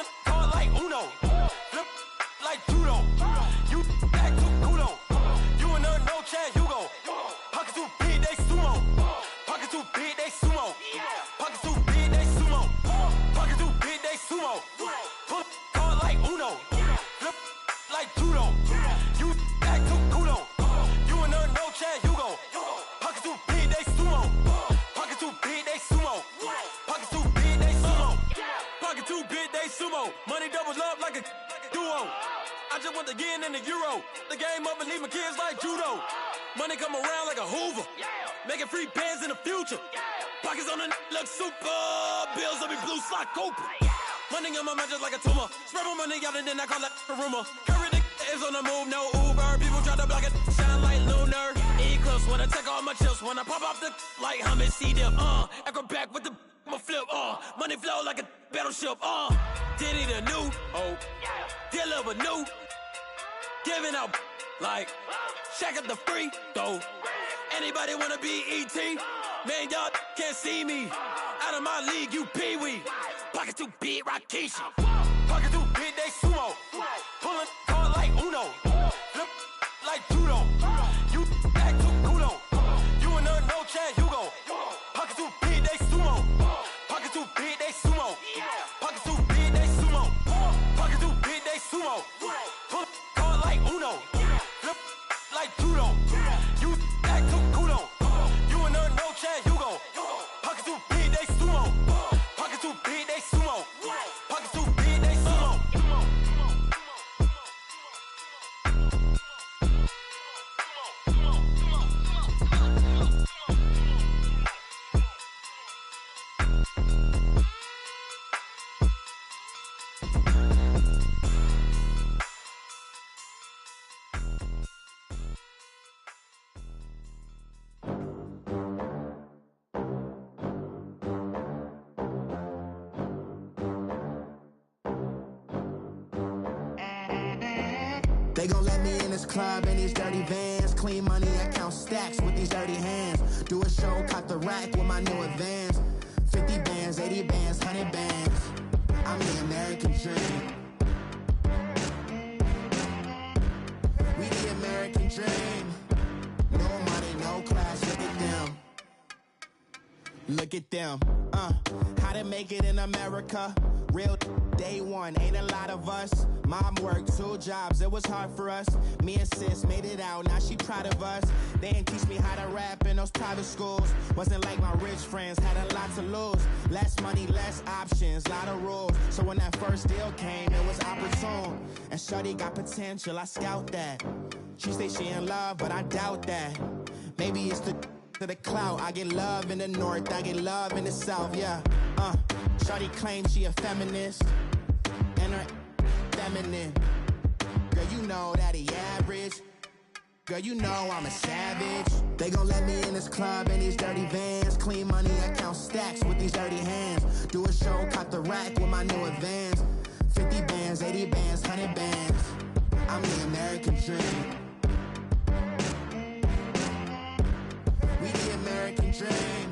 Pulling card like Uno. Flip like judo. You back to Kudo. You and her no Chad Hugo. Pockets too big, they sumo. Pockets too big, they sumo. Pockets too big, they sumo. Pockets too big, they sumo. Pull card like Uno. Flip like judo. You back to Kudo. You and her no Chad Hugo. Pockets too big, they sumo. Pockets too big, they sumo. Pockets too big, they sumo. Pocket too big, they sumo. Money doubles up like a duo. I just want the yen and the euro. The game up and leave my kids like judo. Money come around like a Hoover. Making free bands in the future. Pockets on the look super. Bills will be blue slot Cooper. Money on my mind just like a tumor. Spread my money out and then I call that a rumor. Curry the is on the move, no Uber. People try to block it, shine like lunar. Eclipse when I take all my chips. When I pop off the like hummus, see them. Acrobat with the flip. Money flow like a battleship. Diddy the new. Deliver new. Giving out like check up the free throw. Anybody wanna be ET? Man, y'all can't see me. Out of my league, you pee-wee. Pocket too big, Rakishi. Pocket too big, they sumo. Pulling card like Uno. Flip like judo. You back to Kudo. You and her no Chad Hugo. Pocket too big, they sumo. Pocket too big, they sumo. Pocket too big, they sumo. Pocket too big, they sumo. Pull card like Uno. Flip like judo. You back to Kudo. You and her no Chad Hugo. Pocket too big, they sumo. Pocket too big, they sumo. Pocket too big, they sumo. They gon' let me in this club in these dirty vans. Clean money, I count stacks with these dirty hands. Do a show, caught the rack with my new advance. 50 bands, 80 bands, 100 bands. I'm the American dream. We the American dream. No money, no class, look at them. Look at them, how to make it in America. Real day one, ain't a lot of us. Mom worked 2 jobs, it was hard for us. Me and sis made it out, now she proud of us. They didn't teach me how to rap in those private schools. Wasn't like my rich friends, had a lot to lose. Less money, less options, lot of rules. So when that first deal came, it was opportune. And shorty got potential, I scout that. She say she in love, but I doubt that. Maybe it's to the clout. I get love in the north, I get love in the south, yeah. Shorty claims she a feminist, and her feminine. Girl, you know that he average. Girl, you know I'm a savage. They gon' let me in this club in these dirty vans. Clean money, I count stacks with these dirty hands. Do a show, caught the rack with my new advance. 50 bands, 80 bands, 100 bands. I'm the American dream. We the American dream.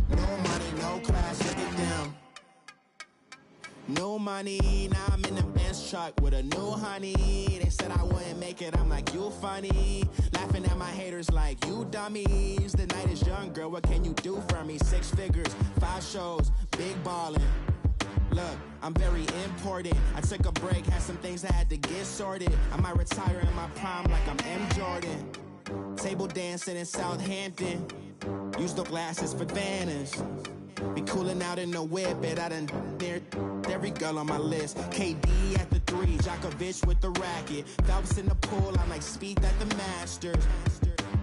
No money, no class, look at them. No money, now I'm in the Benz truck with a new honey. They said I wouldn't make it, I'm like, you funny. Laughing at my haters like, you dummies. The night is young, girl, what can you do for me? 6 figures, 5 shows, big ballin'. Look, I'm very important. I took a break, had some things I had to get sorted. I might retire in my prime like I'm M. Jordan. Table dancing in Southampton. Use the glasses for Vannas. Be cooling out in the whip, but I done near every girl on my list. KD at the 3, Djokovic with the racket. Phelps in the pool, I'm like Speed at the Masters.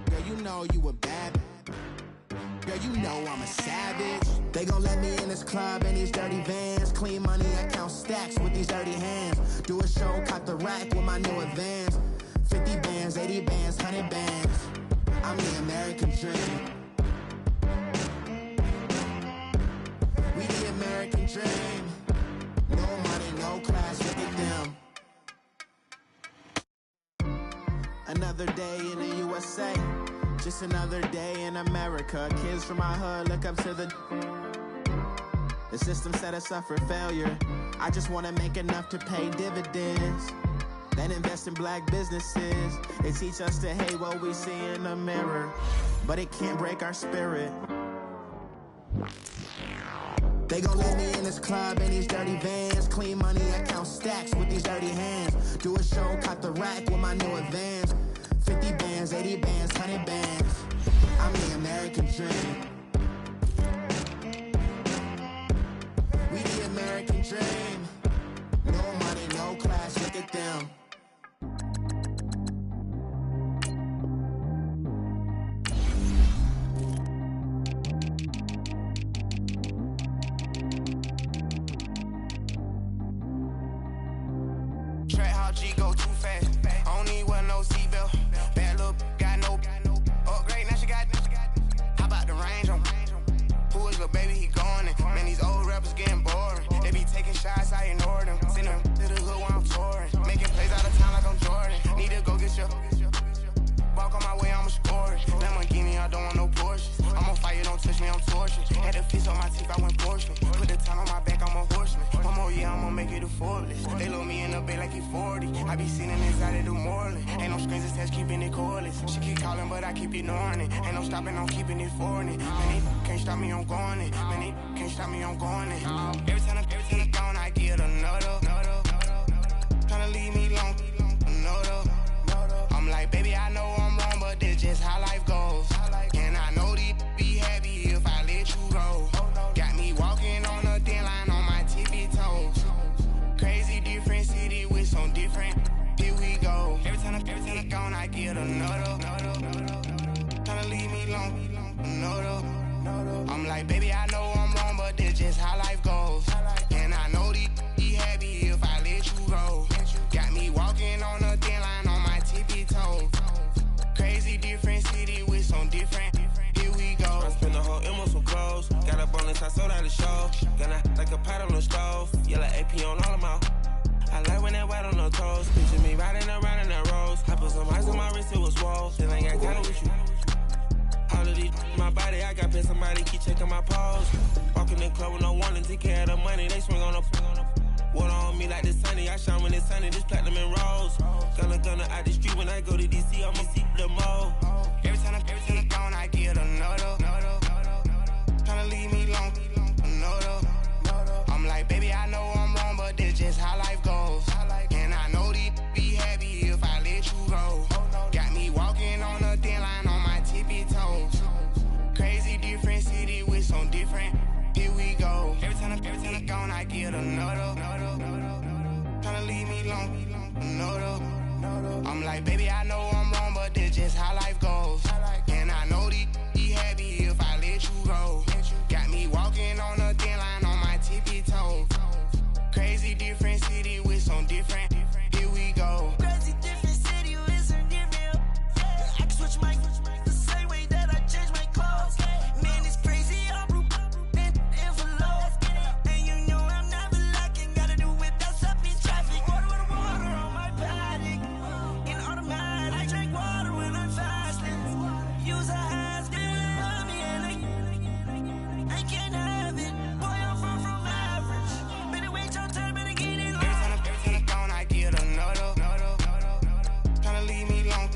Girl, you know you a bad. Girl, you know I'm a savage. They gon' let me in this club in these dirty vans. Clean money, I count stacks with these dirty hands. Do a show, caught the rack with my new advance. 50 bands, 80 bands, 100 bands. I'm the American dream. We the American dream. No money, no class, look at them. Another day in the USA. Just another day in America. Kids from my hood look up to the... The system set us up for failure. I just want to make enough to pay dividends, then invest in black businesses. It teach us to hate what we see in the mirror, but it can't break our spirit. They gon' leave me in this club in these dirty vans. Clean money, I count stacks with these dirty hands. Do a show, cut the rack with my new advance. 50 bands, 80 bands, 100 bands. I'm the American dream. We the American dream. No money, no class, look at them. Track how G go too fast. I don't need wear no seatbelt. Bad little got no upgrade. Now she got. How about the range on? Who is little baby? He going in. Man, these old rappers getting boring. They be taking shots, I ignore them. Send them to the hood while I'm touring. Making plays out of town like I'm Jordan. Need to go get your. Walk on my way, I'ma score it. Lamborghini, I don't want no Porsches. I'm on fire, don't touch me, I'm tortured. Had to fix on my teeth, I went porcelain. Put the time on my back, I'm a horseman. One more year, I'ma make it a Forbes. They load me in the bed like he 40. I be sitting inside of the Moreland. Ain't no strings attached, keeping it cordless. She keep calling, but I keep ignoring it. Ain't no stopping, I'm keeping it for it. Man, they can't stop me, I'm going it. Man, they can't stop me, I'm going it. Every time I gone, I get another. Tryna leave me long, another. I'm like, baby, I know I'm wrong, but this just how life goes. And I know these be happy if I let you go. Got me walking on a thin line on my tippy toes. Crazy different city with some different. Here we go. Every time I gone, I get another. Tryna leave me long, another. I'm like, baby, I know I'm wrong, but this just how life goes. And I know these be happy if I let you go. Got me walking on a thin line on my tippy toes. Crazy different city with some different. Here we go. I spent the whole M on some clothes. Got a bonus, I sold out the show. Gonna like a pot on the stove. Yellow AP on all of my. I like when that white on the toes. Picture me riding around in that rose. I put some ice on my wrist, it was swole. Still ain't got kinda with you. All of these, my body, I got pissed. Somebody keep checking my pose. Walking in the club with no warning, take care of the money. They swing on the. Water on me like the sunny, I shine when it's sunny, this platinum and rose. Gonna out the street when I go to DC, I'ma see the mo. Every time I gone, I get another. Tryna leave me long, another. I'm like, baby, I know I'm wrong, but this just how life goes. And I know these be happy if I let you go. Got me walking on a thin line on my tippy toes. Crazy different city with some different. Here we go. Every time I gone, I get another. Tryna leave me long, another. I'm like, baby, I know I'm wrong, but this just how life goes. And I know these be happy if I let you go. Got me walking on a thin line on my tippy toes. Crazy different city with some different. Here we go. Crazy different city with some different. I can switch my the same way that I change my clothes. Man, it's crazy. I'm and envelope. And you know I'm never lacking. Gotta do without stopping traffic. Water on my paddock. In automatic. I drink water when I'm fasting. Use a has on me and I can't have it. Boy, I'm far from average. Better wait your turn, better get it Every time I gone, I get another. Tryna leave me long,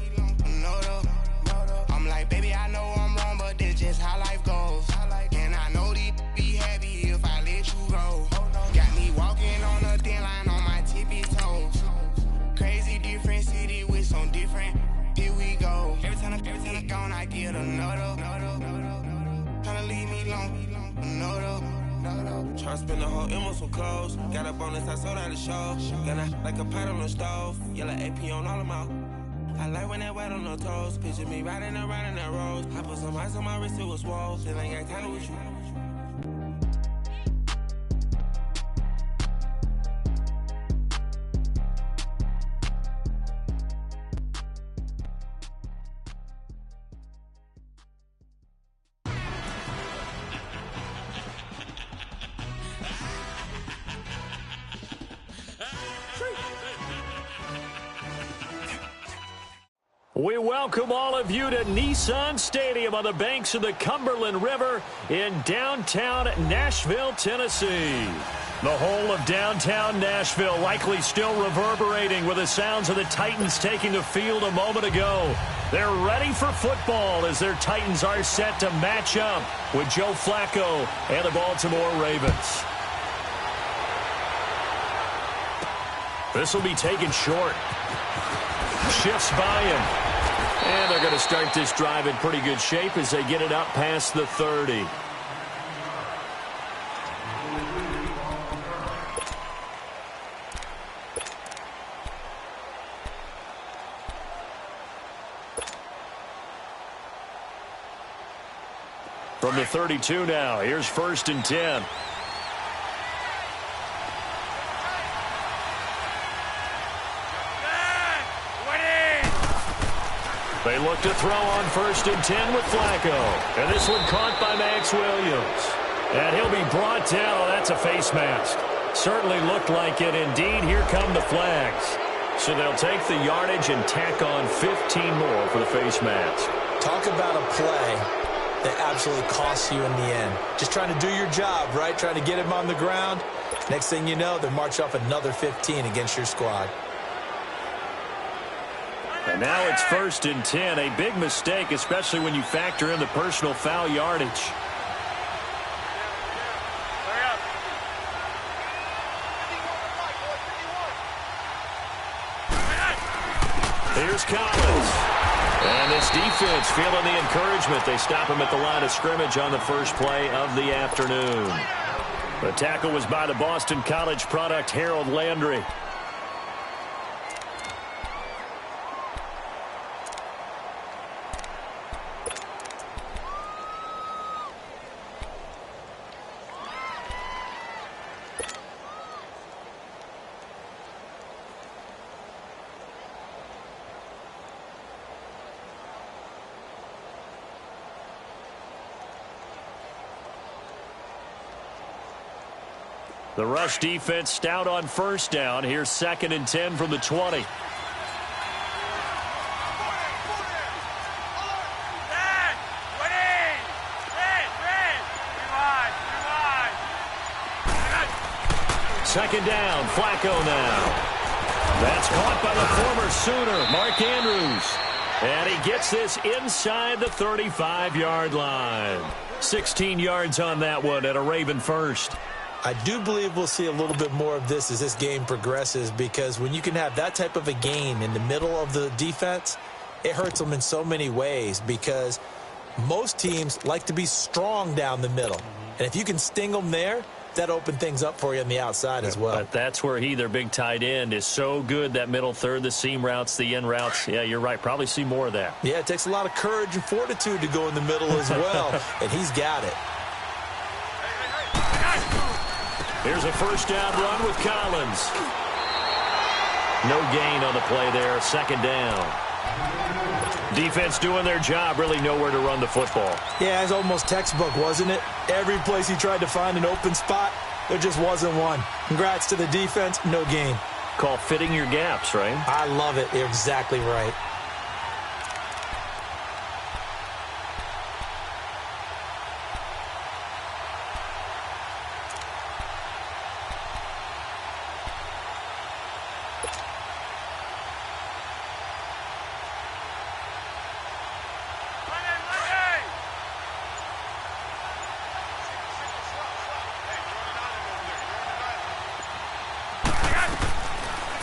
another. I'm like, baby, I know I'm wrong, but this just how life goes. And I know these be happy if I let you go. Got me walking on a thin line on my tippy toes. Crazy different city with some different. Here we go. Every time I gone, I get another. Tryna leave me long, another. Tryna spend the whole M on some clothes. Got a bonus, I sold out the show. Gonna like a pot on the stove. Yellow AP on all of my. I like when that white on the toes. Picture me riding around in that rose. I put some ice on my wrist, it was swole. Still ain't got kinda with you. We welcome all of you to Nissan Stadium on the banks of the Cumberland River in downtown Nashville, Tennessee. The whole of downtown Nashville likely still reverberating with the sounds of the Titans taking the field a moment ago. They're ready for football as their Titans are set to match up with Joe Flacco and the Baltimore Ravens. This will be taken short. Shifts by him. And they're going to start this drive in pretty good shape as they get it up past the 30. From the 32 now, here's 1st and 10. They look to throw on 1st and 10 with Flacco. And this one caught by Max Williams. And he'll be brought down. Oh, that's a face mask. Certainly looked like it. Indeed, here come the flags. So they'll take the yardage and tack on 15 more for the face mask. Talk about a play that absolutely costs you in the end. Just trying to do your job, right? Trying to get him on the ground. Next thing you know, they march off another 15 against your squad. And now it's 1st and 10. A big mistake, especially when you factor in the personal foul yardage. Here's Collins. And this defense feeling the encouragement. They stop him at the line of scrimmage on the first play of the afternoon. The tackle was by the Boston College product, Harold Landry. The rush defense stout on 1st down. Here's 2nd and 10 from the 20. Second down, Flacco now. That's caught by the former Sooner, Mark Andrews. And he gets this inside the 35-yard line. 16 yards on that one at a Raven first. I do believe we'll see a little bit more of this as this game progresses, because when you can have that type of a gain in the middle of the defense, it hurts them in so many ways, because most teams like to be strong down the middle. And if you can sting them there, that opens things up for you on the outside as well. But that's where their big tight end, is so good, that middle third, the seam routes, the in routes. Yeah, you're right. Probably see more of that. Yeah, it takes a lot of courage and fortitude to go in the middle as well, and he's got it. Here's a 1st down run with Collins. No gain on the play there. 2nd down. Defense doing their job. Really nowhere to run the football. Yeah, it's almost textbook, wasn't it? Every place he tried to find an open spot, there just wasn't one. Congrats to the defense. No gain. Call fitting your gaps, right? I love it. You're exactly right.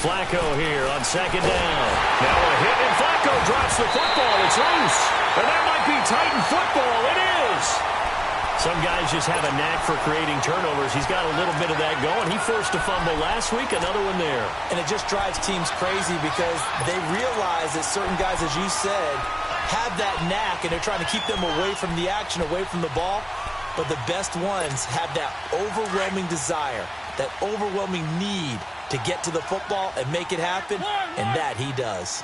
Flacco here on 2nd down. Now a hit, and Flacco drops the football. It's loose. And that might be Titan football. It is. Some guys just have a knack for creating turnovers. He's got a little bit of that going. He forced a fumble last week, another one there. And it just drives teams crazy, because they realize that certain guys, as you said, have that knack, and they're trying to keep them away from the action, away from the ball. But the best ones have that overwhelming desire, that overwhelming need to get to the football and make it happen, and that he does.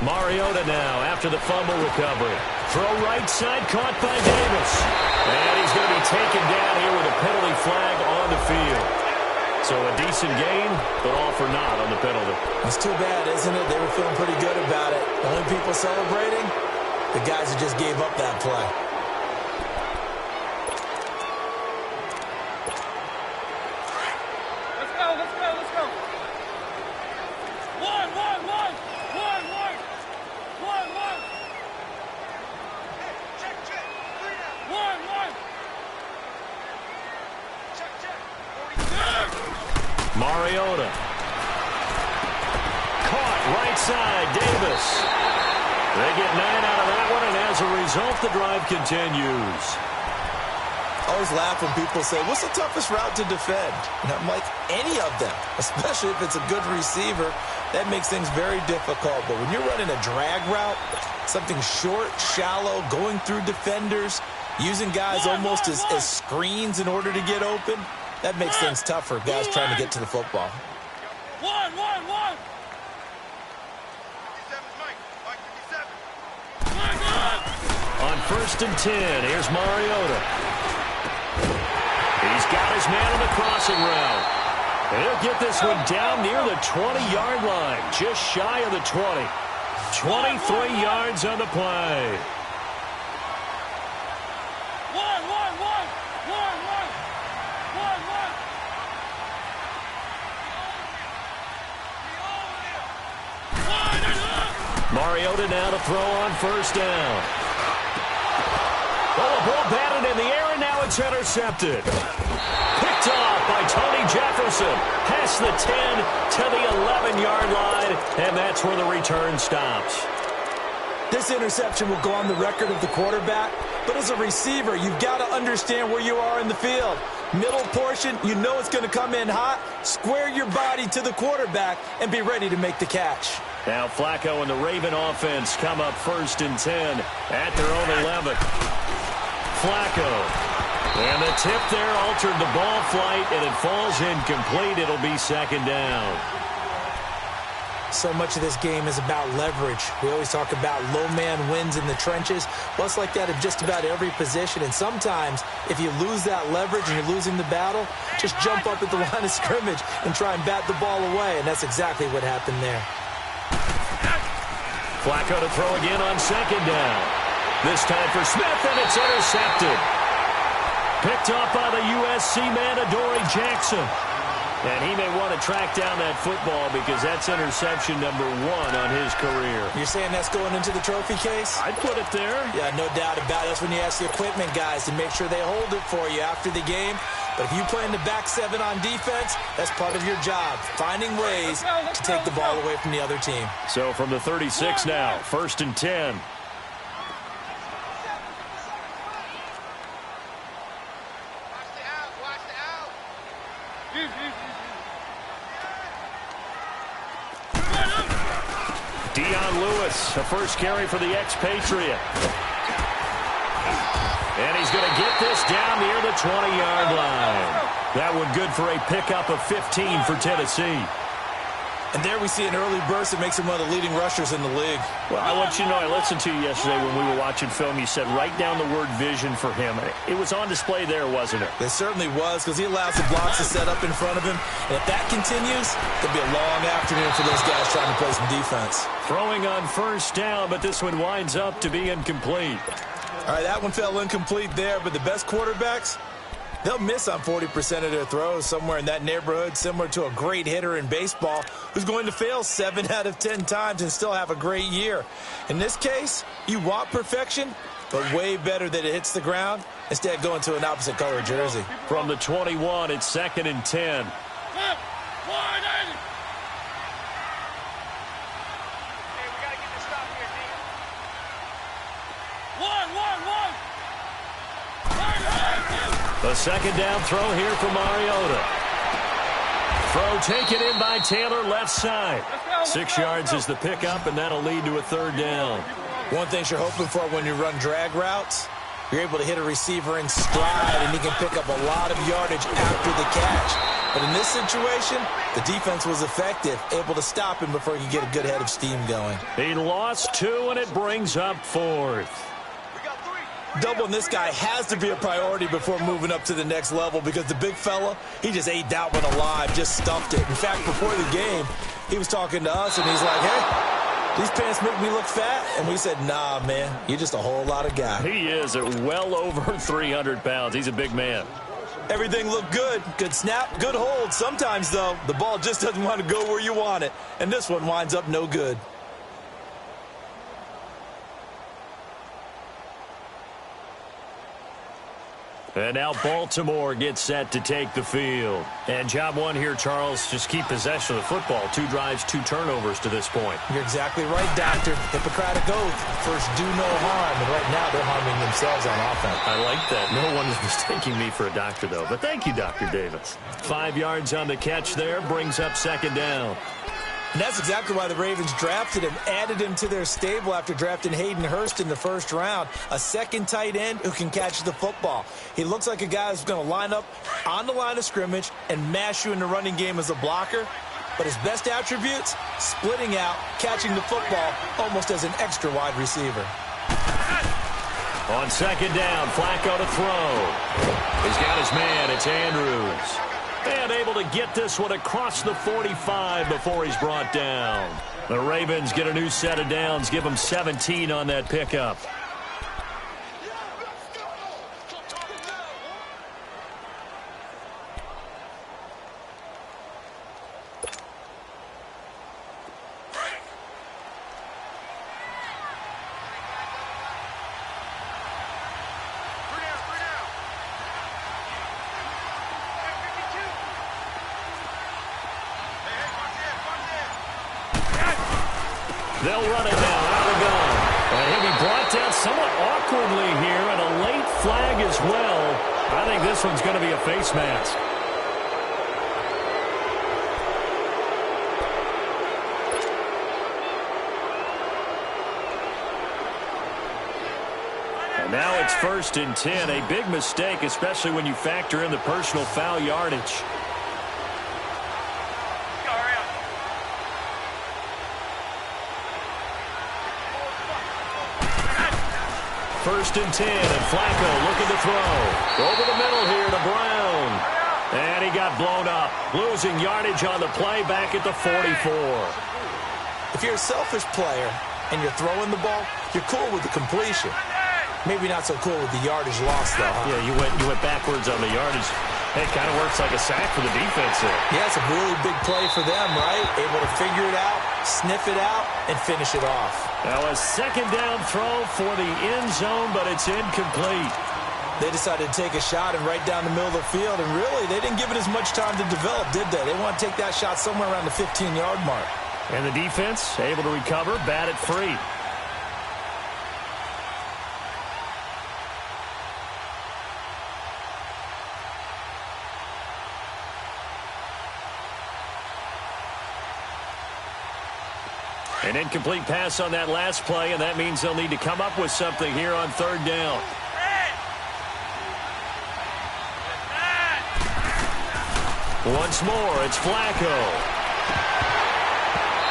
Mariota now after the fumble recovery. Throw right side, caught by Davis. And he's going to be taken down here with a penalty flag on the field. So a decent game, but all for naught on the penalty. It's too bad, isn't it? They were feeling pretty good about it. The only people celebrating, the guys who just gave up that play. Let's go. One. Check. 3 now. One. Check. 46. Mariota. Caught right side, Davis. They get 9 out of that one, and as a result, the drive continues. I always laugh when people say, what's the toughest route to defend? And I'm like, any of them, especially if it's a good receiver. That makes things very difficult. But when you're running a drag route, something short, shallow, going through defenders, using guys almost as screens in order to get open, that makes things tough for guys trying to get to the football. One. 57. On 1st and 10, here's Mariota. He's got his man on the crossing route. And he'll get this one down near the 20-yard line, just shy of the 20. 23 yards on the play. One. Mariota now to throw on 1st down. Oh, the ball batted in the air, and now it's intercepted. Picked off by Tony Jefferson. Past the 10 to the 11-yard line, and that's where the return stops. This interception will go on the record of the quarterback, but as a receiver, you've got to understand where you are in the field. Middle portion, you know it's going to come in hot. Square your body to the quarterback and be ready to make the catch. Now Flacco and the Raven offense come up 1st and 10 at their own 11. Flacco. And the tip there altered the ball flight, and it falls incomplete. It'll be 2nd down. So much of this game is about leverage. We always talk about low man wins in the trenches. Well, it's like that in just about every position. And sometimes, if you lose that leverage and you're losing the battle, just jump up at the line of scrimmage and try and bat the ball away. And that's exactly what happened there. Flacco to throw again on 2nd down. This time for Smith, and it's intercepted. Picked off by the USC man, Adoree Jackson. And he may want to track down that football because that's interception number 1 on his career. You're saying that's going into the trophy case? I'd put it there. Yeah, no doubt about it. That's when you ask the equipment guys to make sure they hold it for you after the game. But if you play in the back 7 on defense, that's part of your job, finding ways to take the ball away from the other team. So from the 36 now, 1st and 10. Dion Lewis, a first carry for the expatriate. And he's going to get this down near the 20-yard line. That one good for a pickup of 15 for Tennessee. And there we see an early burst that makes him one of the leading rushers in the league. Well, I want you to know, I listened to you yesterday when we were watching film. You said write down the word vision for him. It was on display there, wasn't it? It certainly was, because he allows the blocks to set up in front of him. And if that continues, there'll be a long afternoon for those guys trying to play some defense. Throwing on 1st down, but this one winds up to be incomplete. All right, that one fell incomplete there, but the best quarterbacks, they'll miss on 40% of their throws, somewhere in that neighborhood, similar to a great hitter in baseball who's going to fail 7 out of 10 times and still have a great year. In this case, you want perfection, but way better that it hits the ground instead of going to an opposite color jersey. From the 21, it's 2nd and 10. The 2nd down throw here for Mariota. Throw taken in by Taylor, left side. 6 yards is the pickup, and that'll lead to a 3rd down. One thing you're hoping for when you run drag routes, you're able to hit a receiver in stride, and he can pick up a lot of yardage after the catch. But in this situation, the defense was effective, able to stop him before he could get a good head of steam going. He lost 2, and it brings up 4th. Doubling this guy has to be a priority before moving up to the next level because the big fella, he just ate that one alive, just stuffed it. In fact, before the game, he was talking to us, and he's like, hey, these pants make me look fat. And we said, nah, man, you're just a whole lot of guy. He is at well over 300 pounds. He's a big man. Everything looked good. Good snap, good hold. Sometimes, though, the ball just doesn't want to go where you want it. And this one winds up no good. And now Baltimore gets set to take the field. And job one here, Charles, just keep possession of the football. 2 drives, 2 turnovers to this point. You're exactly right, Doctor. Hippocratic oath. First, do no harm. And right now, they're harming themselves on offense. I like that. No one is mistaking me for a doctor, though. But thank you, Dr. Davis. 5 yards on the catch there. Brings up 2nd down. And that's exactly why the Ravens drafted him, added him to their stable after drafting Hayden Hurst in the 1st round, a second tight end who can catch the football. He looks like a guy who's going to line up on the line of scrimmage and mash you in the running game as a blocker. But his best attributes, splitting out, catching the football almost as an extra wide receiver. On 2nd down, Flacco to throw. He's got his man. It's Andrews. And able to get this one across the 45 before he's brought down. The Ravens get a new set of downs, give them 17 on that pickup. They'll run it now, out of the gun. And he'll be brought down somewhat awkwardly here, and a late flag as well. I think this one's going to be a face mask. And now it's 1st and 10, a big mistake, especially when you factor in the personal foul yardage. 1st and 10, and Flacco looking to throw. Over the middle here to Brown. And he got blown up, losing yardage on the play back at the 44. If you're a selfish player and you're throwing the ball, you're cool with the completion. Maybe not so cool with the yardage loss, though, huh? Yeah, you went backwards on the yardage. It kind of works like a sack for the defense there. Yeah, it's a really big play for them, right? Able to figure it out, sniff it out, and finish it off. Now a 2nd down throw for the end zone, but it's incomplete. They decided to take a shot and right down the middle of the field, and really, they didn't give it as much time to develop, did they? They want to take that shot somewhere around the 15-yard mark. And the defense able to recover, bat it free. An incomplete pass on that last play, and that means they'll need to come up with something here on 3rd down. Once more, it's Flacco.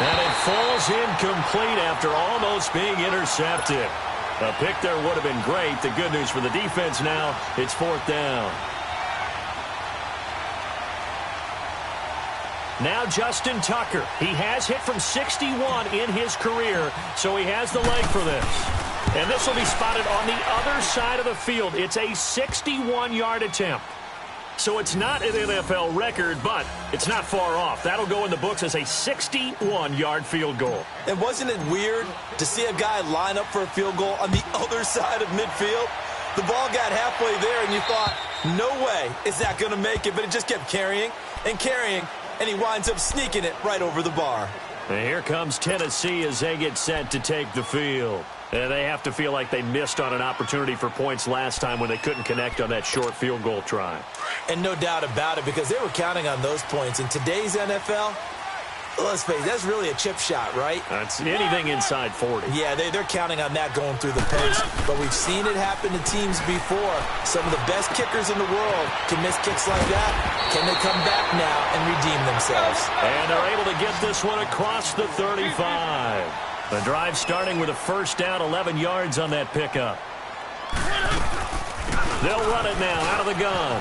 And it falls incomplete after almost being intercepted. A pick there would have been great. The good news for the defense now, it's 4th down. Now Justin Tucker. He has hit from 61 in his career, so he has the leg for this. And this will be spotted on the other side of the field. It's a 61-yard attempt. So it's not an NFL record, but it's not far off. That'll go in the books as a 61-yard field goal. And wasn't it weird to see a guy line up for a field goal on the other side of midfield? The ball got halfway there, and you thought, no way is that going to make it, but it just kept carrying and carrying, and he winds up sneaking it right over the bar. And here comes Tennessee as they get set to take the field. And they have to feel like they missed on an opportunity for points last time when they couldn't connect on that short field goal try. And no doubt about it, because they were counting on those points. In today's NFL, Let's face it, that's really a chip shot, right? That's anything inside 40. Yeah, they're counting on that going through the post. But we've seen it happen to teams before. Some of the best kickers in the world can miss kicks like that. Can they come back now and redeem themselves? And they're able to get this one across the 35. The drive starting with a first down, 11 yards on that pickup. They'll run it now out of the gun.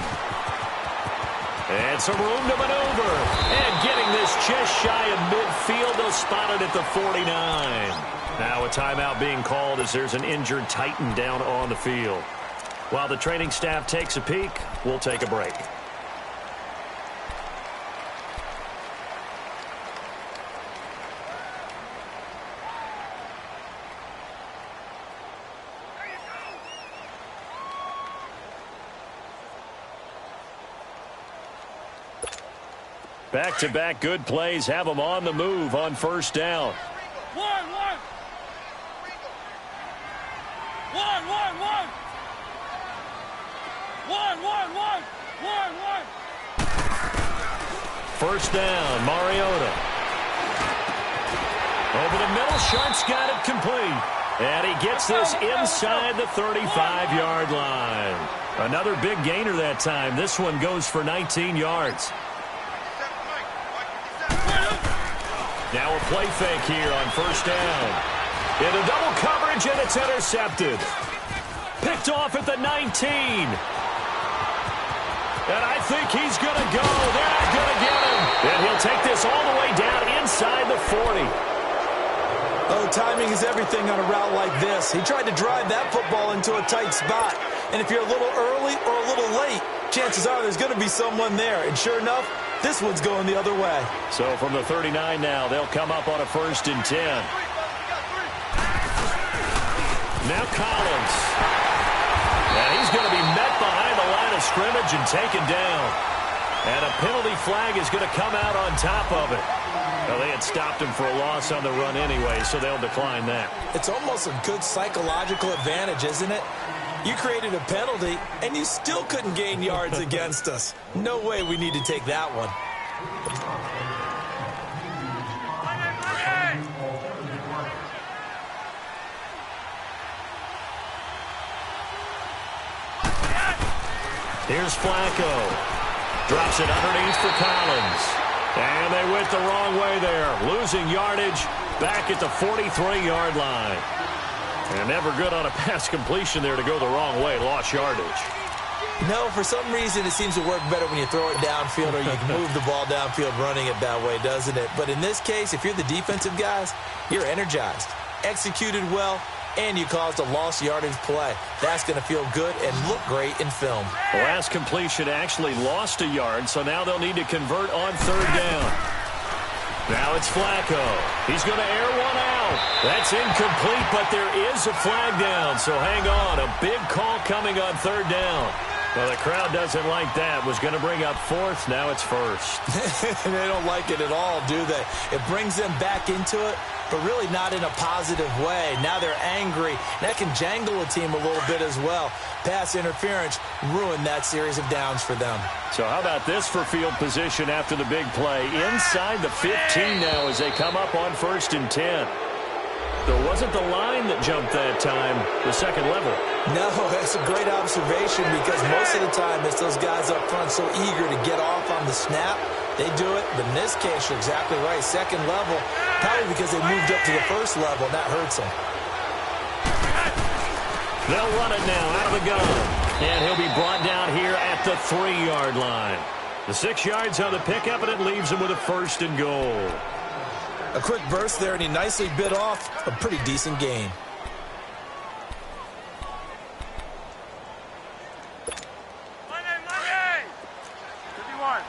And some room to maneuver. And getting this just shy of midfield. They'll spot it at the 49. Now a timeout being called as there's an injured Titan down on the field. While the training staff takes a peek, we'll take a break. Back-to-back good plays have them on the move on first down. One. First down, Mariota. Over the middle, Sharp's got it complete. And he gets this inside the 35-yard line. Another big gainer that time. This one goes for 19 yards. Now a play fake here on first down. Into double coverage, and it's intercepted. Picked off at the 19. And I think he's going to go. They're not going to get him. And he'll take this all the way down inside the 40. Oh, timing is everything on a route like this. He tried to drive that football into a tight spot. And if you're a little early or a little late, chances are there's going to be someone there. And sure enough, this one's going the other way. So from the 39 now, they'll come up on a 1st and 10. Now Collins. And he's going to be met behind the line of scrimmage and taken down. And a penalty flag is going to come out on top of it. Well, they had stopped him for a loss on the run anyway, so they'll decline that. It's almost a good psychological advantage, isn't it? You created a penalty, and you still couldn't gain yards against us. No way we need to take that one. Here's Flacco. Drops it underneath for Collins. And they went the wrong way there. Losing yardage back at the 43-yard line. And never good on a pass completion there to go the wrong way. Lost yardage. No, for some reason it seems to work better when you throw it downfield or you can move the ball downfield running it that way, doesn't it? But in this case, if you're the defensive guys, you're energized, executed well, and you caused a lost yardage play. That's going to feel good and look great in film. The last completion actually lost a yard, so now they'll need to convert on 3rd down. Now it's Flacco. He's going to air one out. That's incomplete, but there is a flag down, so hang on. A big call coming on 3rd down. Well, the crowd doesn't like that. Was going to bring up 4th. Now it's 1st. They don't like it at all, do they? It brings them back into it, but really not in a positive way. Now they're angry. That can jangle a team a little bit as well. Pass interference ruined that series of downs for them. So how about this for field position after the big play? Inside the 15 now as they come up on 1st and 10. So it wasn't the line that jumped that time, the second level. No, that's a great observation because most of the time it's those guys up front so eager to get off on the snap. They do it, but in this case, you're exactly right. Second level, probably because they moved up to the first level, and that hurts them. They'll run it now out of the gun. And he'll be brought down here at the 3-yard line. The 6 yards on the pickup, and it leaves him with a 1st and goal. A quick burst there, and he nicely bit off a pretty decent gain. Monday. 51.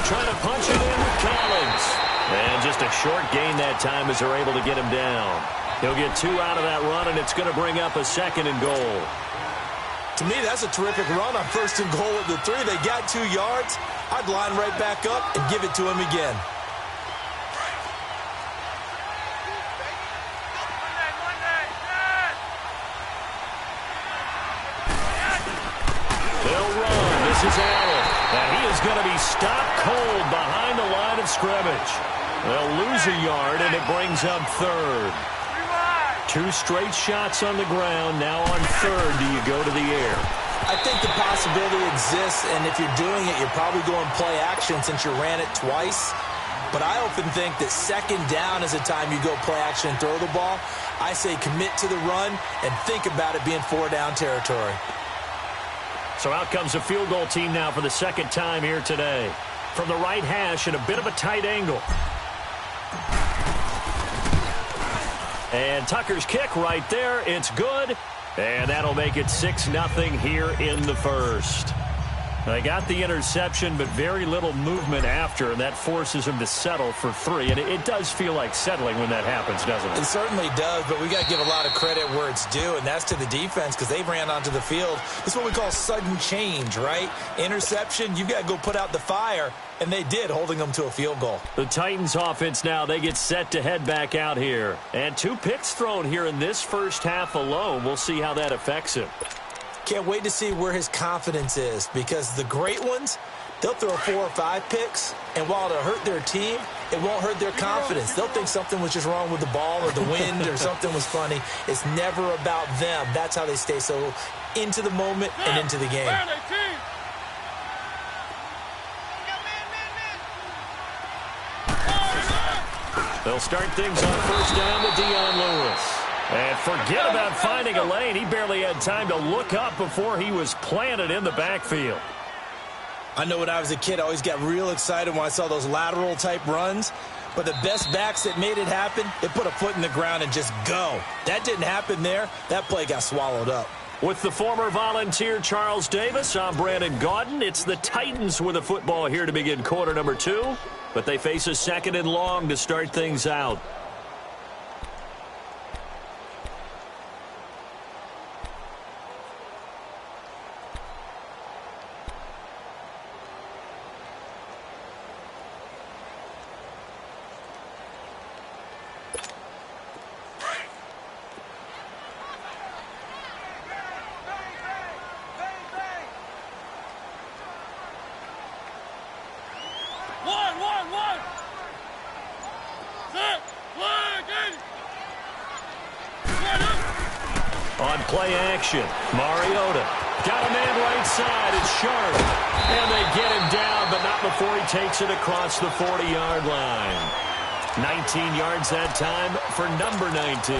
Trying to punch it in with Collins. And just a short gain that time as they're able to get him down. He'll get 2 out of that run, and it's going to bring up a 2nd and goal. To me, that's a terrific run on 1st and goal at the 3. They got 2 yards. I'd line right back up and give it to him again. This is Allen, and he is going to be stopped cold behind the line of scrimmage. They'll lose a yard, and it brings up third. 2 straight shots on the ground. Now on third, do you go to the air? I think the possibility exists, and if you're doing it, you're probably going play action since you ran it twice. But I often think that second down is the time you go play action and throw the ball. I say commit to the run and think about it being 4-down territory. So out comes a field goal team now for the second time here today. From the right hash in a bit of a tight angle. And Tucker's kick right there. It's good. And that'll make it 6-0 here in the first. They got the interception, but very little movement after, and that forces him to settle for 3. And it does feel like settling when that happens, doesn't it? It certainly does, but we got to give a lot of credit where it's due, and that's to the defense because they ran onto the field. It's what we call sudden change, right? Interception, you've got to go put out the fire, and they did, holding them to a field goal. The Titans offense now, they get set to head back out here. And 2 picks thrown here in this first half alone. We'll see how that affects him. Can't wait to see where his confidence is because the great ones, they'll throw 4 or 5 picks, and while it'll hurt their team, it won't hurt their confidence. They'll think something was just wrong with the ball or the wind or something was funny. It's never about them. That's how they stay so into the moment and into the game. They'll start things on first down to Dion Lewis. And forget about finding a lane. He barely had time to look up before he was planted in the backfield. I know when I was a kid, I always got real excited when I saw those lateral-type runs. But the best backs that made it happen, they put a foot in the ground and just go. That didn't happen there. That play got swallowed up. With the former Volunteer Charles Davis, I'm Brandon Gaudin. It's the Titans with a football here to begin quarter number 2. But they face a 2nd and long to start things out. On play action, Mariota got a man right side. It's Sharp. And they get him down, but not before he takes it across the 40-yard line. 19 yards that time for number 19.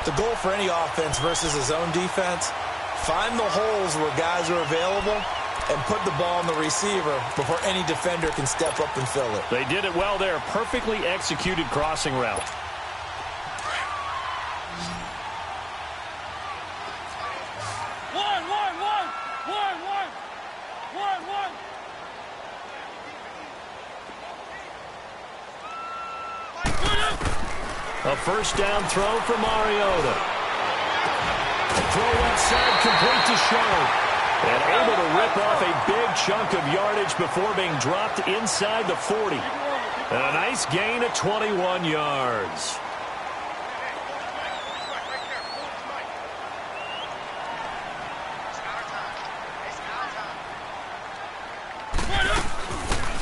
The goal for any offense versus his own defense, find the holes where guys are available and put the ball on the receiver before any defender can step up and fill it. They did it well there. Perfectly executed crossing route. A first down throw for Mariota. Throw left side complete to Sharp. And able to rip off a big chunk of yardage before being dropped inside the 40. And a nice gain of 21 yards.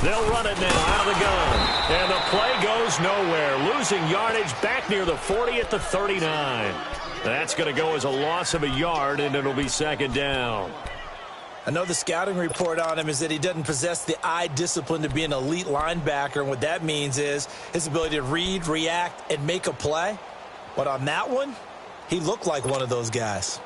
They'll run it now out of the gun. And the play goes nowhere. Losing yardage back near the 40 at the 39. That's going to go as a loss of a yard, and it'll be 2nd down. I know the scouting report on him is that he doesn't possess the eye discipline to be an elite linebacker, and what that means is his ability to read, react, and make a play. But on that one, he looked like one of those guys.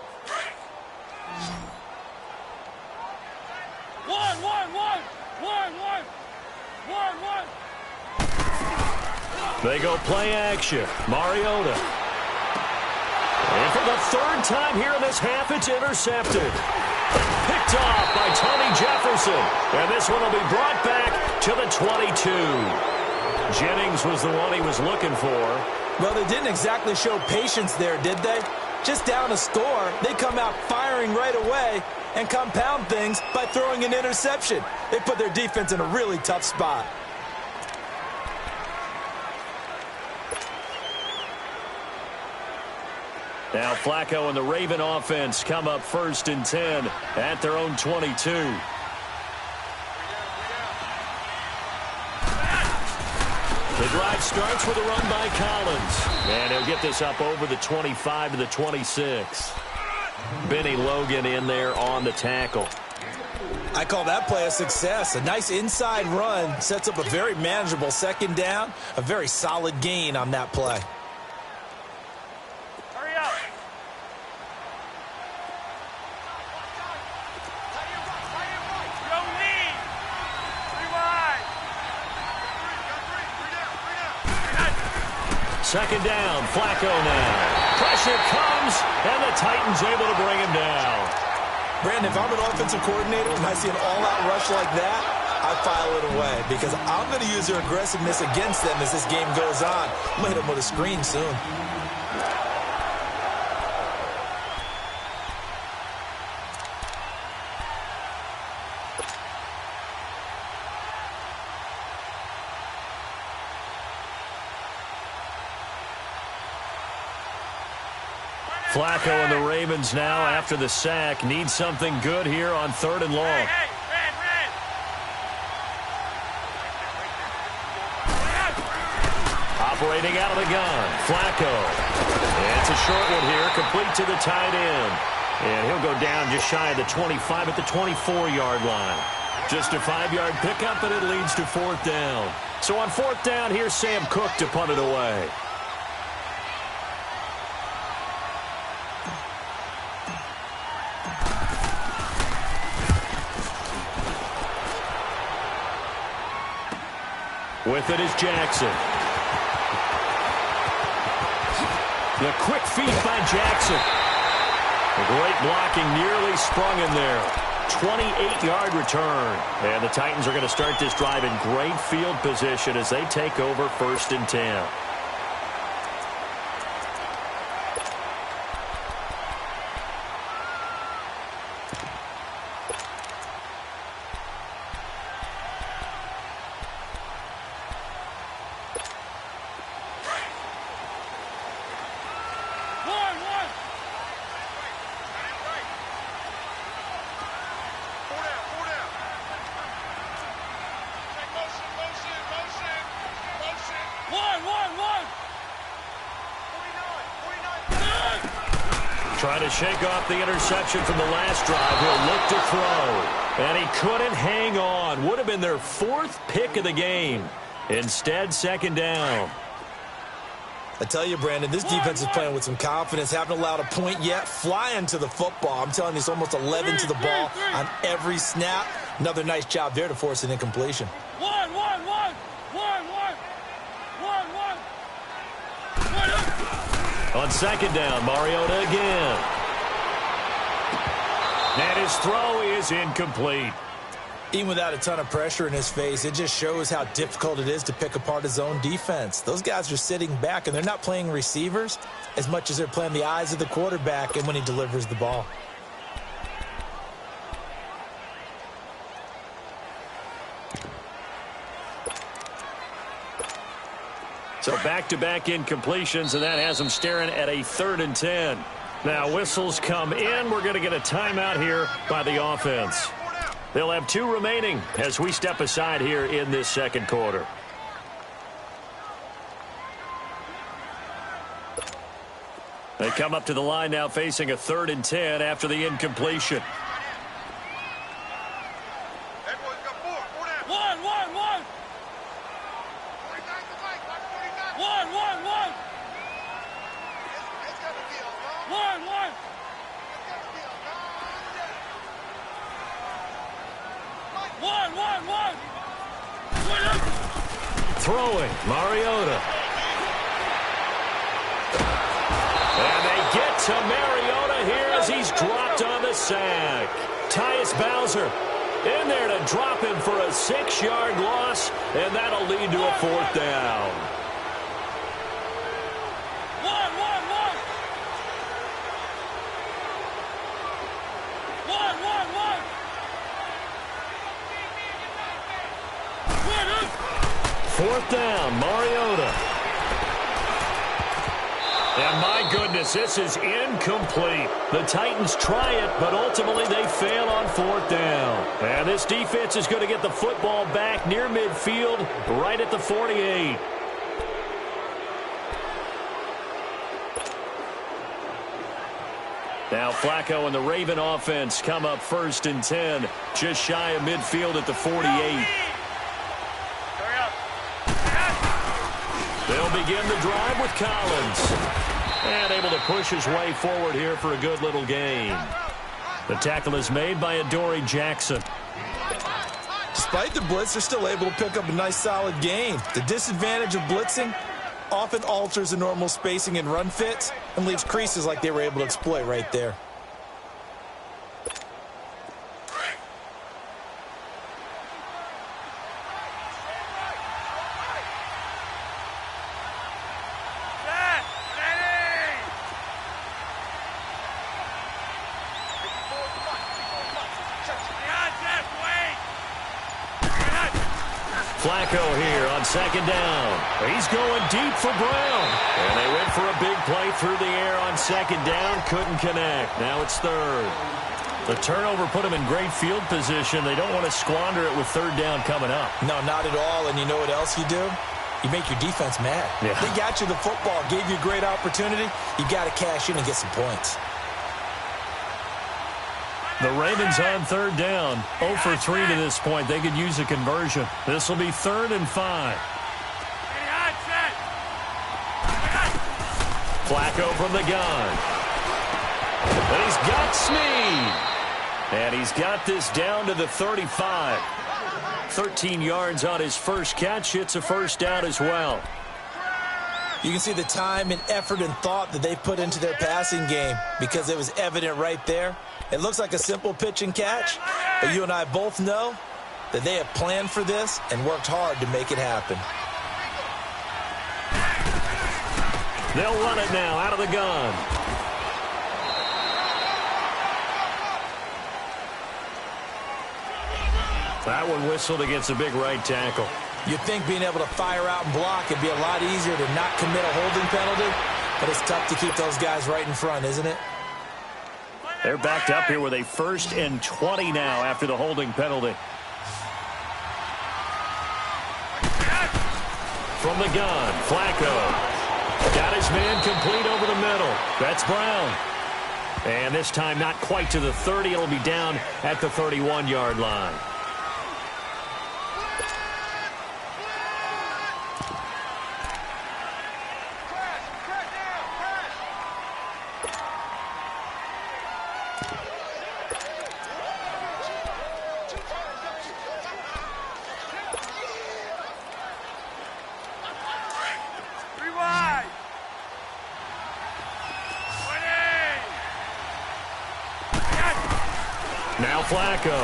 They go play action. Mariota. And for the 3rd time here in this half, it's intercepted. Picked off by Tony Jefferson. And this one will be brought back to the 22. Jennings was the one he was looking for. Well, they didn't exactly show patience there, did they? Just down a score, they come out firing right away and compound things by throwing an interception. They put their defense in a really tough spot. Now Flacco and the Raven offense come up 1st and 10 at their own 22. The drive starts with a run by Collins. And he'll get this up over the 25 to the 26. Benny Logan in there on the tackle. I call that play a success. A nice inside run sets up a very manageable second down. A very solid gain on that play. Hurry up. Go lead. Rewind. Second down, Flacco now. Pressure comes, and the Titans able to bring him down. Brandon, if I'm an offensive coordinator and I see an all-out rush like that, I file it away because I'm going to use their aggressiveness against them as this game goes on. I'm going to hit them with a screen soon. Flacco and the Ravens now, after the sack, need something good here on 3rd and long. Hey, red. Operating out of the gun, Flacco. And it's a short one here, complete to the tight end. And he'll go down just shy of the 25 at the 24-yard line. Just a 5-yard pickup, and it leads to 4th down. So on 4th down, here's Sam Cook to punt it away. With it is Jackson. The quick feed by Jackson. A great blocking, nearly sprung in there. 28-yard return. And the Titans are going to start this drive in great field position as they take over 1st and 10. Trying to shake off the interception from the last drive. He'll look to throw. And he couldn't hang on. Would have been their 4th pick of the game. Instead, 2nd down. I tell you, Brandon, this defense is playing with some confidence. Haven't allowed a point yet. Flying to the football. I'm telling you, it's almost 11 to the ball on every snap. Another nice job there to force an incompletion. One. On 2nd down, Mariota again. And his throw is incomplete. Even without a ton of pressure in his face, it just shows how difficult it is to pick apart his own defense. Those guys are sitting back, and they're not playing receivers as much as they're playing the eyes of the quarterback and when he delivers the ball. So back-to-back incompletions, and that has them staring at a 3rd and 10. Now whistles come in. We're going to get a timeout here by the offense. They'll have 2 remaining as we step aside here in this 2nd quarter. They come up to the line now facing a 3rd and 10 after the incompletion. Throwing, Mariota. And they get to Mariota here as he's dropped on the sack. Tyus Bowser in there to drop him for a 6-yard loss, and that'll lead to a 4th down. Fourth down, Mariota. And my goodness, this is incomplete. The Titans try it, but ultimately they fail on 4th down. And this defense is going to get the football back near midfield, right at the 48. Now Flacco and the Raven offense come up 1st and 10, just shy of midfield at the 48. They'll begin the drive with Collins. And able to push his way forward here for a good little gain. The tackle is made by Adoree Jackson. Despite the blitz, they're still able to pick up a nice solid gain. The disadvantage of blitzing often alters the normal spacing and run fits and leaves creases like they were able to exploit right there. Flacco here on 2nd down. He's going deep for Brown. And they went for a big play through the air on 2nd down. Couldn't connect. Now it's 3rd. The turnover put them in great field position. They don't want to squander it with 3rd down coming up. No, not at all. And you know what else you do? You make your defense mad. Yeah. They got you the football, gave you a great opportunity. You got to cash in and get some points. The Ravens on 3rd down. 0 for 3 to this point. They could use a conversion. This will be 3rd and 5. Flacco from the gun. And he's got Snead. And he's got this down to the 35. 13 yards on his first catch. It's a 1st down as well. You can see the time and effort and thought that they put into their passing game because it was evident right there. It looks like a simple pitch and catch, but you and I both know that they have planned for this and worked hard to make it happen. They'll run it now out of the gun. That one whistled against a big right tackle. You'd think being able to fire out and block would be a lot easier to not commit a holding penalty, but it's tough to keep those guys right in front, isn't it? They're backed up here with a 1st and 20 now after the holding penalty. From the gun, Flacco. Got his man complete over the middle. That's Brown. And this time not quite to the 30. It'll be down at the 31-yard line. Now Flacco.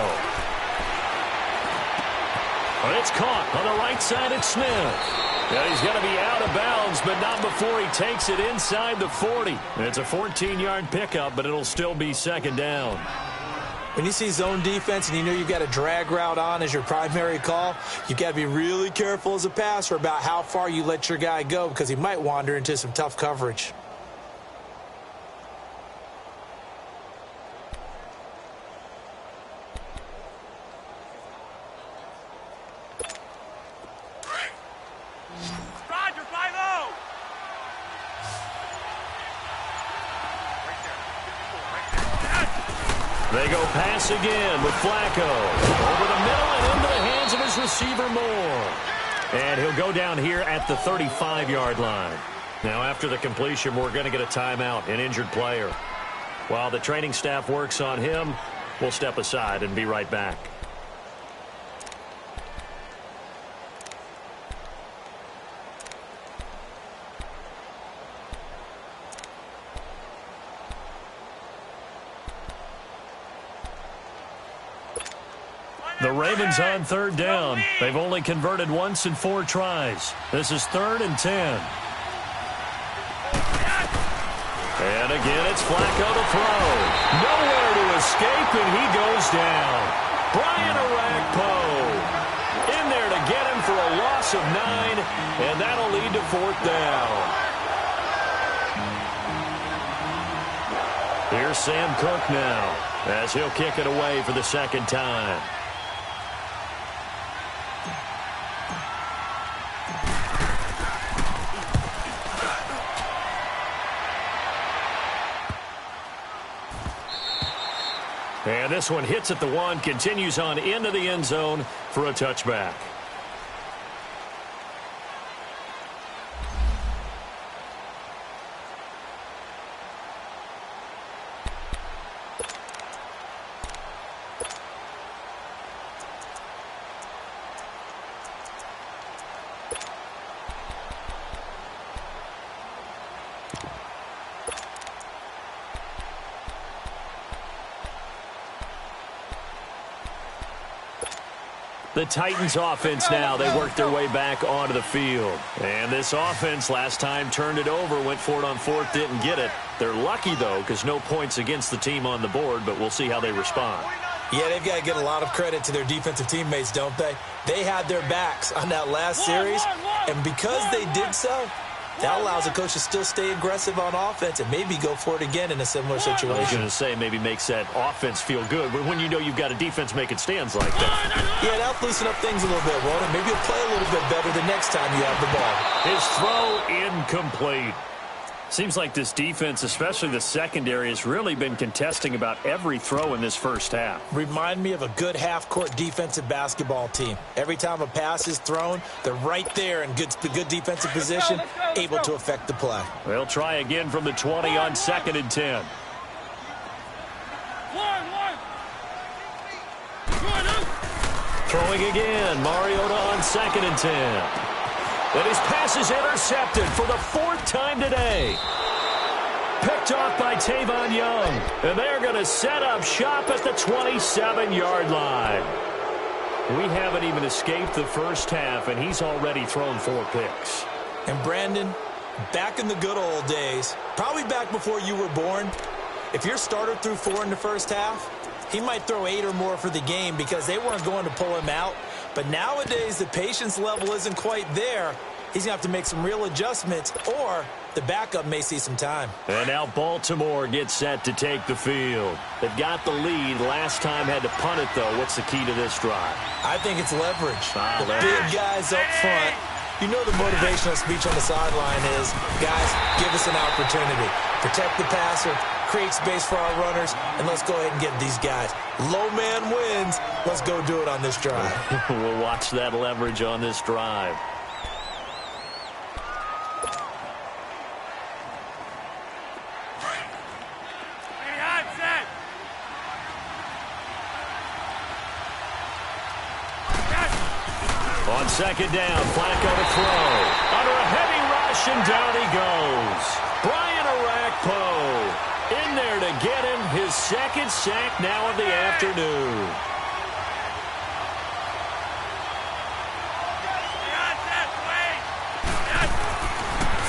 But it's caught on the right side at Smith. Yeah, he's going to be out of bounds, but not before he takes it inside the 40. It's a 14-yard pickup, but it'll still be 2nd down. When you see zone defense and you know you've got a drag route on as your primary call, you've got to be really careful as a passer about how far you let your guy go because he might wander into some tough coverage. They go pass again with Flacco. Over the middle and into the hands of his receiver Moore. And he'll go down here at the 35-yard line. Now after the completion, we're going to get a timeout, an injured player. While the training staff works on him, we'll step aside and be right back. The Ravens on 3rd down. They've only converted once in 4 tries. This is 3rd and 10. And again, it's Flacco to throw. Nowhere to escape, and he goes down. Brian Orakpo in there to get him for a loss of 9, and that'll lead to 4th down. Here's Sam Cook now as he'll kick it away for the 2nd time. And this one hits at the 1, continues on into the end zone for a touchback. The Titans offense now, they work their way back onto the field. And this offense last time turned it over, went for it on 4th, didn't get it. They're lucky, though, because no points against the team on the board, but we'll see how they respond. Yeah, they've got to get a lot of credit to their defensive teammates, don't they? They had their backs on that last series, and because they did so, that allows the coach to still stay aggressive on offense and maybe go for it again in a similar situation. I was going to say maybe makes that offense feel good, but when you know you've got a defense making stands like that. Yeah, that'll loosen up things a little bit, won't it? Maybe you'll play a little bit better the next time you have the ball. His throw incomplete. Seems like this defense, especially the secondary, has really been contesting about every throw in this first half. Remind me of a good half-court defensive basketball team. Every time a pass is thrown, they're right there in good defensive position, able to affect the play. They'll try again from the 20 on 2nd and 10. Throwing again, Mariota on 2nd and 10. And his pass is intercepted for the 4th time today. Picked off by Tavon Young. And they're going to set up shop at the 27-yard line. We haven't even escaped the first half, and he's already thrown 4 picks. And Brandon, back in the good old days, probably back before you were born, if your starter threw 4 in the first half, he might throw 8 or more for the game because they weren't going to pull him out. But nowadays, the patience level isn't quite there. He's going to have to make some real adjustments, or the backup may see some time. And now Baltimore gets set to take the field. They've got the lead. Last time had to punt it, though. What's the key to this drive? I think it's leverage. The big guys up front. You know the motivational speech on the sideline is, guys, give us an opportunity. Protect the passer, create space for our runners, and let's go ahead and get these guys. Low man wins. Let's go do it on this drive. We'll watch that leverage on this drive. On 2nd down, Flacco to throw. Under a heavy rush, and down he goes. Brian Orakpo in there to get him his 2nd sack now of the afternoon.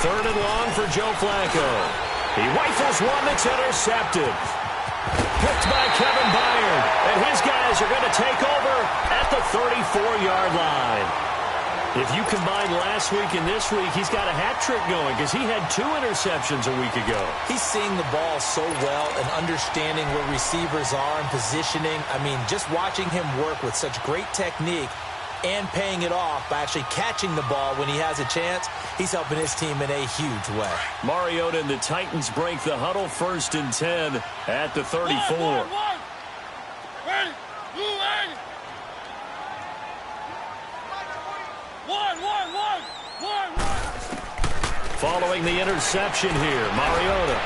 Third and long for Joe Flacco. He rifles one that's intercepted. Picked by Kevin Byard, and his guys are going to take over at the 34-yard line. If you combine last week and this week, he's got a hat trick going because he had 2 interceptions a week ago. He's seeing the ball so well and understanding where receivers are and positioning. I mean, just watching him work with such great technique and paying it off by actually catching the ball when he has a chance, he's helping his team in a huge way. Mariota and the Titans break the huddle, 1st and 10 at the 34. Following the interception here, Mariota.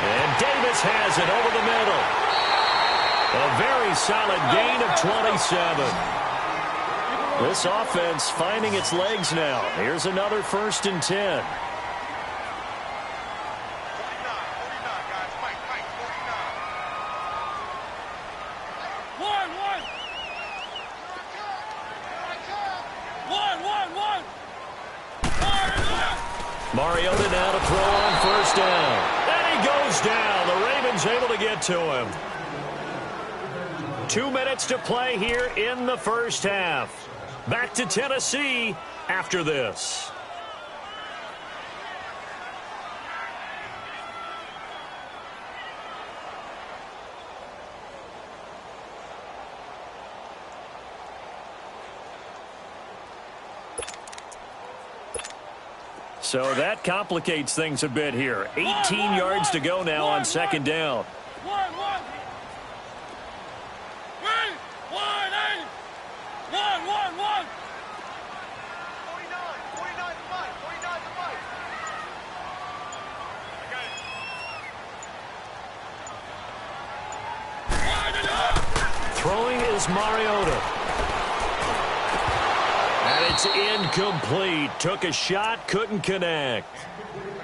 And Davis has it over the middle. A very solid gain of 27. This offense finding its legs now. Here's another 1st and 10. Mariota now to throw on 1st down. And he goes down. The Ravens able to get to him. 2 minutes to play here in the first half. Back to Tennessee after this. So that complicates things a bit here. 18 yards to go now on 2nd down. is Mariota. And it's incomplete. Took a shot, couldn't connect.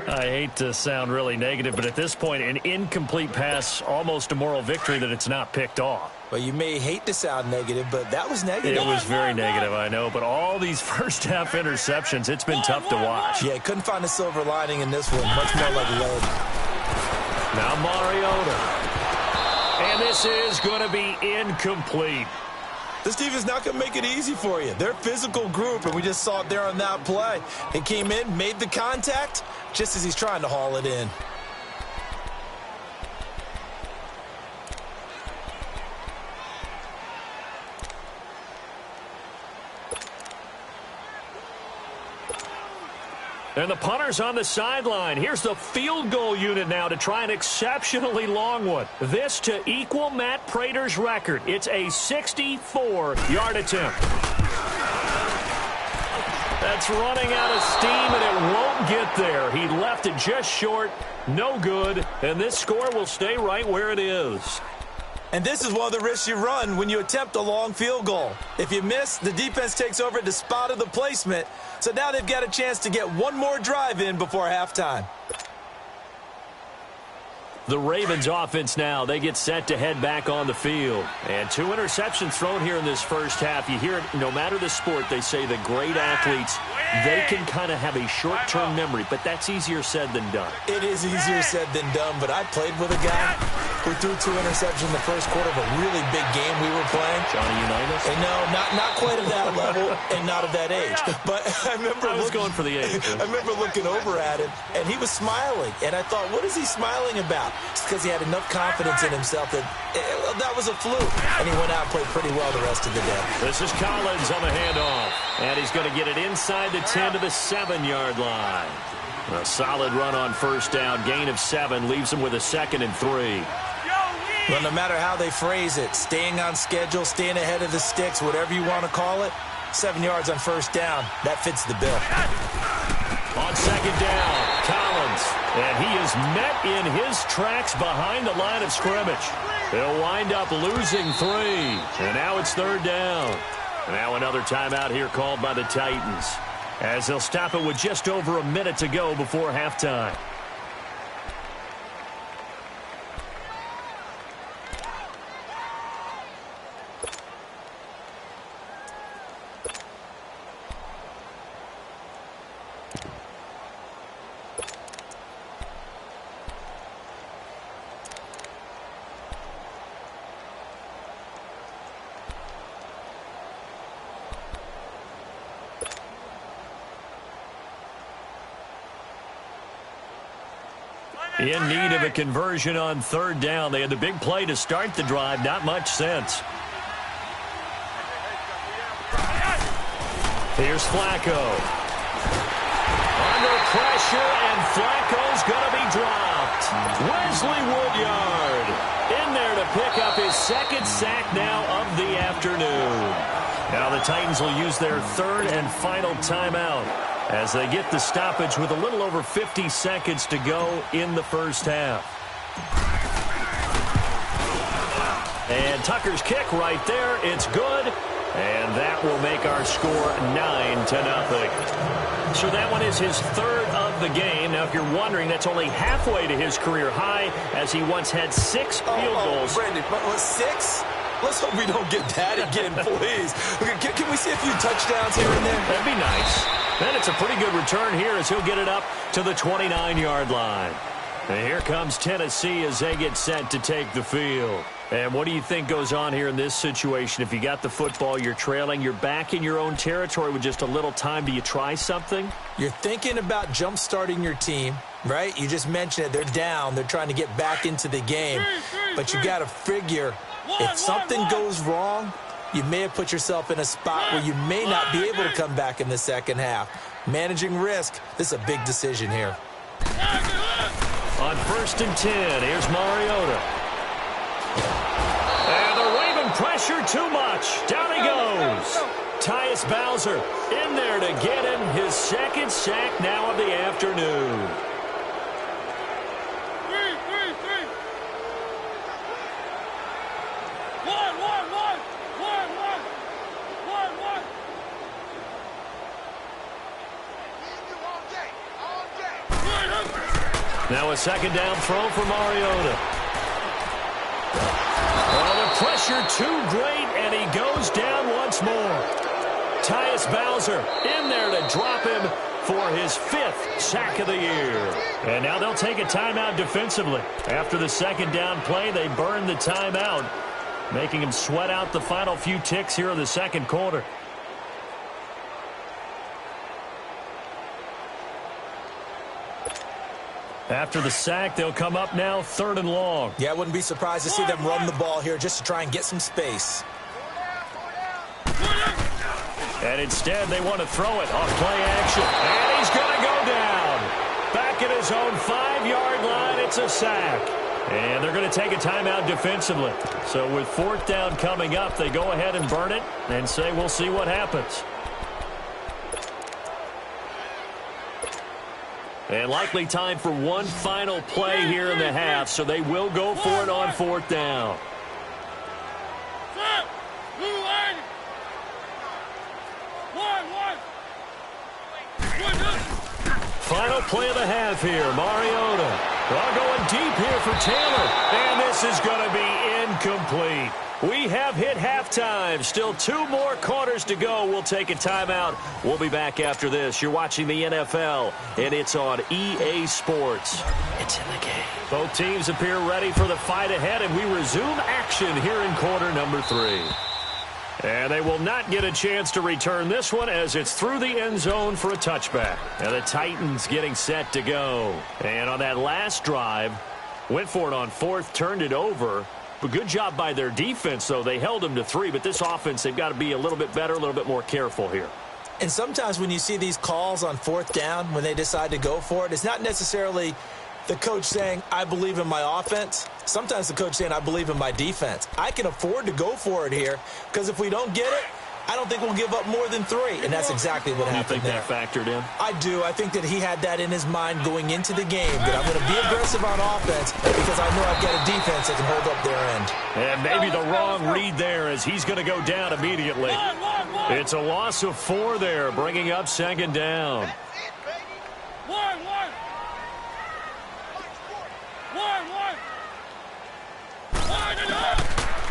I hate to sound really negative, but at this point, an incomplete pass, almost a moral victory that it's not picked off. Well, you may hate to sound negative, but that was negative. It was very negative, I know, but all these first-half interceptions, it's been tough to watch. Yeah, couldn't find a silver lining in this one. Much more like lead. Now Mariota. And this is going to be incomplete. This defense not going to make it easy for you. They're a physical group, and we just saw it there on that play. He came in, made the contact, just as he's trying to haul it in. And the punter's on the sideline. Here's the field goal unit now to try an exceptionally long one. This to equal Matt Prater's record. It's a 64-yard attempt. That's running out of steam, and it won't get there. He left it just short. No good. And this score will stay right where it is. And this is one of the risks you run when you attempt a long field goal. If you miss, the defense takes over at the spot of the placement. So now they've got a chance to get one more drive in before halftime. The Ravens offense now, they get set to head back on the field. And 2 interceptions thrown here in this first half. You hear it, no matter the sport, they say the great athletes, they can kind of have a short-term memory, but that's easier said than done. It is easier said than done, but I played with a guy who threw 2 interceptions in the first quarter of a really big game we were playing. Johnny Unitas? And no, not quite at that level and not at that age. But I remember I was going for the age. I remember looking over at him, and he was smiling. And I thought, what is he smiling about? It's because he had enough confidence in himself that that was a fluke. And he went out and played pretty well the rest of the day. This is Collins on the handoff. And he's going to get it inside the 10 to the 7-yard line. A solid run on first down. Gain of 7 leaves him with a 2nd and 3. Well, no matter how they phrase it, staying on schedule, staying ahead of the sticks, whatever you want to call it, 7 yards on first down, that fits the bill. On second down, Collins. And he is met in his tracks behind the line of scrimmage. They'll wind up losing 3. And now it's 3rd down. And now another timeout here called by the Titans, as they'll stop it with just over a minute to go before halftime. In need of a conversion on 3rd down. They had the big play to start the drive. Not much sense. Here's Flacco. Under pressure, and Flacco's going to be dropped. Wesley Woodyard in there to pick up his 2nd sack now of the afternoon. Now the Titans will use their 3rd and final timeout as they get the stoppage with a little over 50 seconds to go in the first half. And Tucker's kick right there. It's good. And that will make our score 9-0. So that one is his 3rd of the game. Now, if you're wondering, that's only halfway to his career high, as he once had 6 field goals. Brandon, what was 6? Let's hope we don't get that again, please. Can we see a few touchdowns here and there? That'd be nice. Then it's a pretty good return here as he'll get it up to the 29-yard line. And here comes Tennessee as they get set to take the field. And what do you think goes on here in this situation? If you got the football, you're trailing, you're back in your own territory with just a little time. Do you try something? You're thinking about jump-starting your team, right? You just mentioned it. They're down. They're trying to get back into the game. But you got to figure, if something goes wrong, you may have put yourself in a spot where you may not be able to come back in the second half. Managing risk, this is a big decision here. On 1st and 10, here's Mariota. And the Raven pressure too much. Down he goes. Tyus Bowser in there to get him his 2nd sack now of the afternoon. Now a second down throw for Mariota. Well, the pressure too great, and he goes down once more. Tyus Bowser in there to drop him for his 5th sack of the year. And now they'll take a timeout defensively. After the second down play, they burn the timeout, making him sweat out the final few ticks here in the second quarter. After the sack, they'll come up now 3rd and long. Yeah, I wouldn't be surprised to see them run the ball here just to try and get some space. And instead, they want to throw it off play action. And he's going to go down. Back at his own 5-yard line, it's a sack. And they're going to take a timeout defensively. So with 4th down coming up, they go ahead and burn it and say we'll see what happens. And likely time for one final play here in the half, so they will go for it on 4th down. Final play of the half here, Mariota. Well, going deep here for Taylor, and this is going to be incomplete. We have hit halftime. Still 2 more quarters to go. We'll take a timeout. We'll be back after this. You're watching the NFL, and it's on EA Sports. It's in the game. Both teams appear ready for the fight ahead, and we resume action here in quarter number 3. And they will not get a chance to return this one as it's through the end zone for a touchback. And the Titans getting set to go. And on that last drive, went for it on 4th, turned it over. But good job by their defense, though. They held them to 3, but this offense, they've got to be a little bit better, a little bit more careful here. And sometimes when you see these calls on 4th down, when they decide to go for it, it's not necessarily the coach saying, I believe in my offense. Sometimes the coach saying, I believe in my defense. I can afford to go for it here because if we don't get it, I don't think we'll give up more than 3. And that's exactly what happened there. You think that factored in? I do. I think that he had that in his mind going into the game, that I'm going to be aggressive on offense because I know I've got a defense that can hold up their end. And maybe the wrong read there as he's going to go down immediately. It's a loss of 4 there, bringing up 2nd down.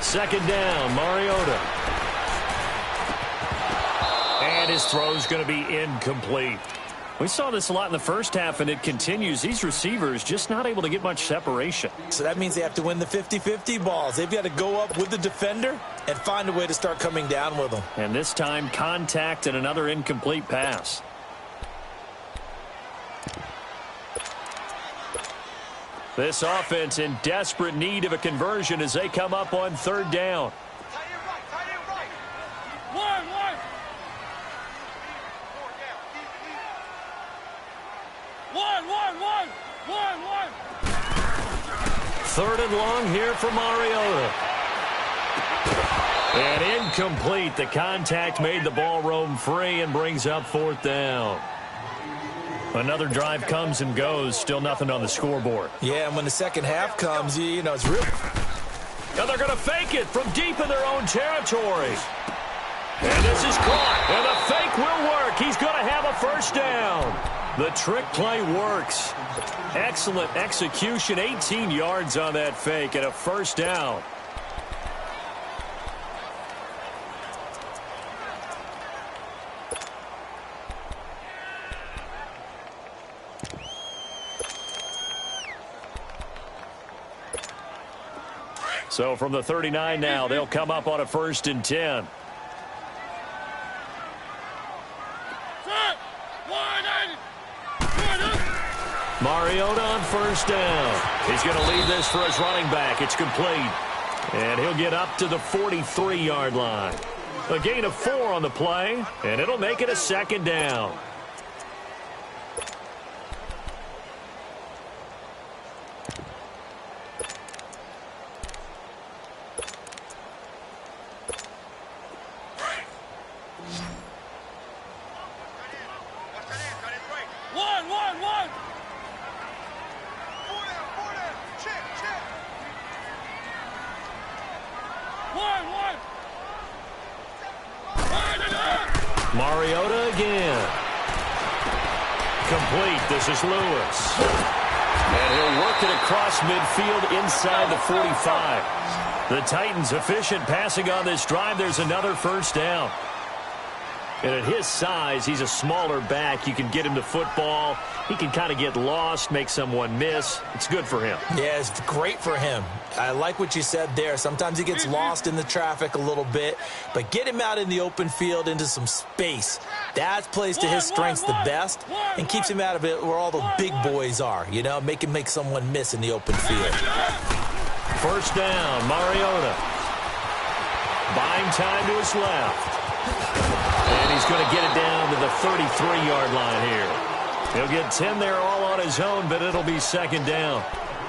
Second down, Mariota. And his throw's going to be incomplete. We saw this a lot in the first half, and it continues. These receivers just not able to get much separation. So that means they have to win the 50-50 balls. They've got to go up with the defender and find a way to start coming down with them. And this time, contact and another incomplete pass. This offense in desperate need of a conversion as they come up on 3rd down. Third and long here for Mariota. And incomplete. The contact made the ball roam free and brings up 4th down. Another drive comes and goes. Still nothing on the scoreboard. Yeah, and when the second half comes, you know, it's real. Now they're going to fake it from deep in their own territory. And this is caught. And the fake will work. He's going to have a 1st down. The trick play works. Excellent execution. 18 yards on that fake and a 1st down. So from the 39 now, they'll come up on a 1st and 10. Mariota on 1st down. He's going to leave this for his running back. It's complete. And he'll get up to the 43-yard line. A gain of 4 on the play, and it'll make it a 2nd down. Mariota again. Complete. This is Lewis. And he'll work it across midfield inside the 45. The Titans efficient passing on this drive. There's another first down. And at his size, he's a smaller back. You can get him to football. He can kind of get lost, make someone miss. It's good for him. Yeah, it's great for him. I like what you said there. Sometimes he gets lost in the traffic a little bit, but get him out in the open field into some space. That plays to his strengths the best and keeps him out of it where all the big boys are, you know, make him make someone miss in the open field. First down, Mariota. Buying time to his left. And he's going to get it down to the 33-yard line here. He'll get 10 there all on his own, but it'll be second down.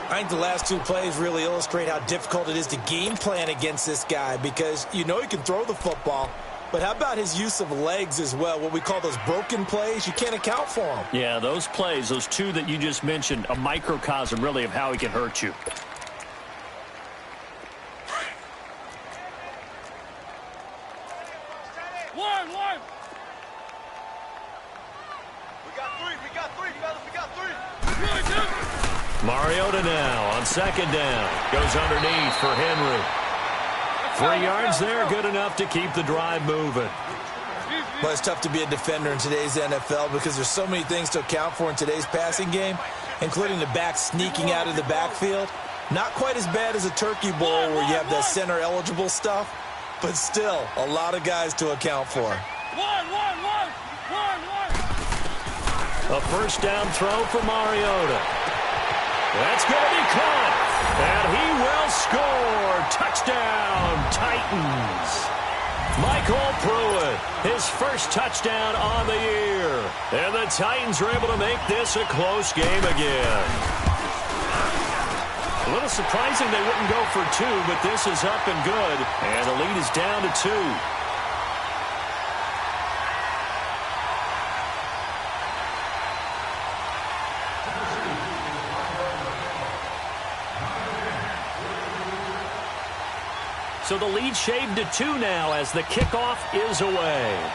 I think the last two plays really illustrate how difficult it is to game plan against this guy because you know he can throw the football, but how about his use of legs as well, what we call those broken plays? You can't account for them. Yeah, those plays, those two that you just mentioned, a microcosm really of how he can hurt you. Mariota now on second down. Goes underneath for Henry. 3 yards there, good enough to keep the drive moving. Well, it's tough to be a defender in today's NFL because there's so many things to account for in today's passing game, including the back sneaking out of the backfield. Not quite as bad as a turkey bowl where you have the center-eligible stuff, but still a lot of guys to account for. A first down throw for Mariota. That's going to be caught, and he will score. Touchdown, Titans. Michael Pruitt, his first touchdown on the year. And the Titans are able to make this a close game again. A little surprising they wouldn't go for two, but this is up and good, and the lead is down to 2. So the lead shaved to 2 now as the kickoff is away.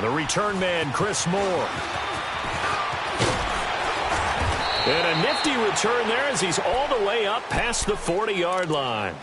The return man, Chris Moore. And a nifty return there as he's all the way up past the 40-yard line.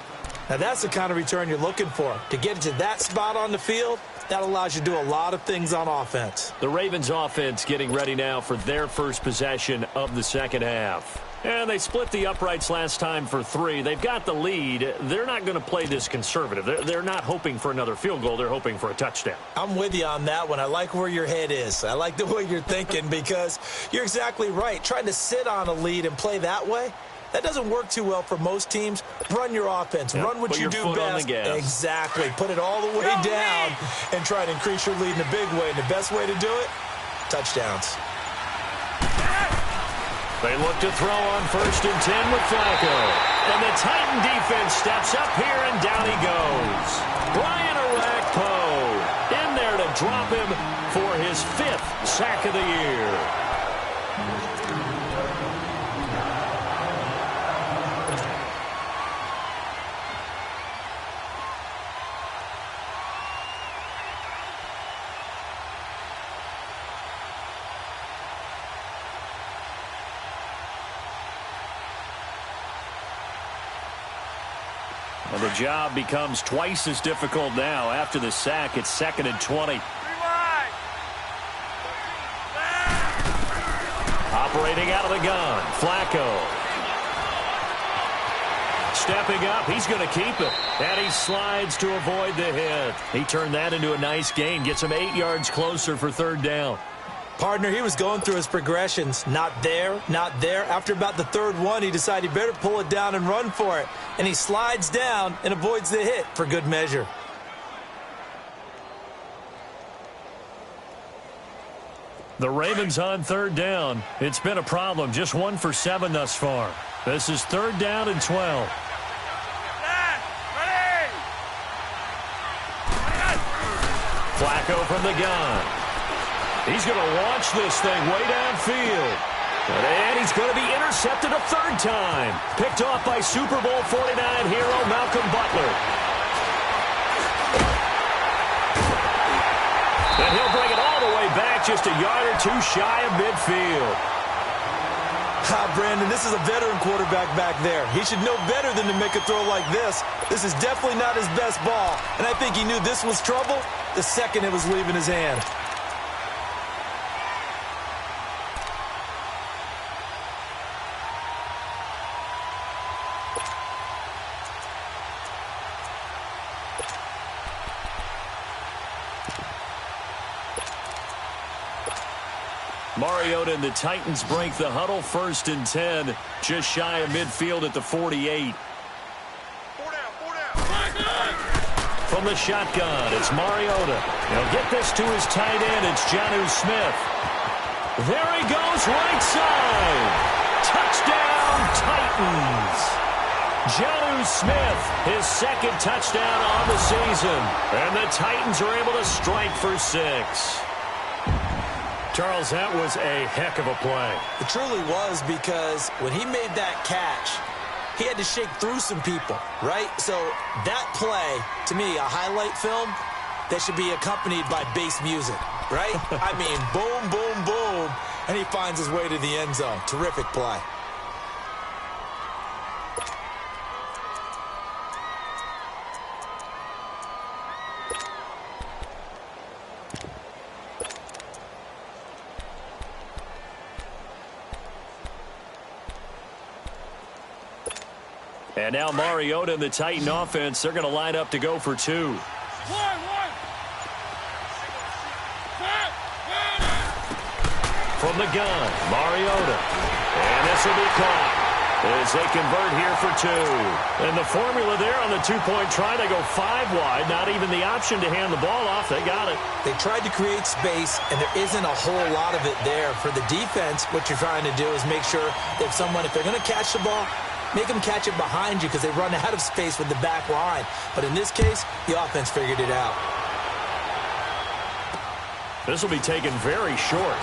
Now that's the kind of return you're looking for. To get to that spot on the field, that allows you to do a lot of things on offense. The Ravens offense getting ready now for their first possession of the second half. And they split the uprights last time for 3. They've got the lead. They're not going to play this conservative. They're not hoping for another field goal. They're hoping for a touchdown. I'm with you on that one. I like where your head is. I like the way you're thinking because you're exactly right. Trying to sit on a lead and play that way, that doesn't work too well for most teams. Run your offense. Yep, run what you do best. Exactly. Put it all the way down and try to increase your lead in a big way. And the best way to do it, touchdowns. They look to throw on 1st and 10 with Flacco. And the Titan defense steps up here, and down he goes. Brian Orakpo in there to drop him for his 5th sack of the year. Well, the job becomes twice as difficult now. After the sack, it's 2nd and 20. Operating out of the gun, Flacco. Stepping up, he's going to keep it. And he slides to avoid the hit. He turned that into a nice gain. Gets him 8 yards closer for 3rd down. Partner, he was going through his progressions. Not there, not there. After about the 3rd one, he decided he better pull it down and run for it. And he slides down and avoids the hit for good measure. The Ravens on 3rd down. It's been a problem. Just 1 for 7 thus far. This is 3rd down and 12. Flacco from the gun. He's going to launch this thing way downfield. And he's going to be intercepted a 3rd time. Picked off by Super Bowl 49 hero Malcolm Butler. And he'll bring it all the way back, just a yard or 2 shy of midfield. Brandon, this is a veteran quarterback back there. He should know better than to make a throw like this. This is definitely not his best ball, and I think he knew this was trouble the second it was leaving his hand. Mariota and the Titans break the huddle, 1st and 10, just shy of midfield at the 48. From the shotgun, it's Mariota. He'll get this to his tight end. It's Jonnu Smith. There he goes, right side. Touchdown, Titans. Jonnu Smith, his 2nd touchdown on the season. And the Titans are able to strike for 6. Charles, that was a heck of a play. It truly was, because when he made that catch, he had to shake through some people, right? So that play, to me, a highlight film that should be accompanied by bass music, right? I mean, boom, boom, boom, and he finds his way to the end zone. Terrific play. And now Mariota and the Titan offense, they're going to line up to go for 2. From the gun, Mariota. And this will be caught as they convert here for 2. And the formula there on the 2-point try, they go 5 wide. Not even the option to hand the ball off. They got it. They tried to create space, and there isn't a whole lot of it there. For the defense, what you're trying to do is make sure that if they're going to catch the ball, make them catch it behind you, because they run out of space with the back line. But in this case, the offense figured it out. This will be taken very short.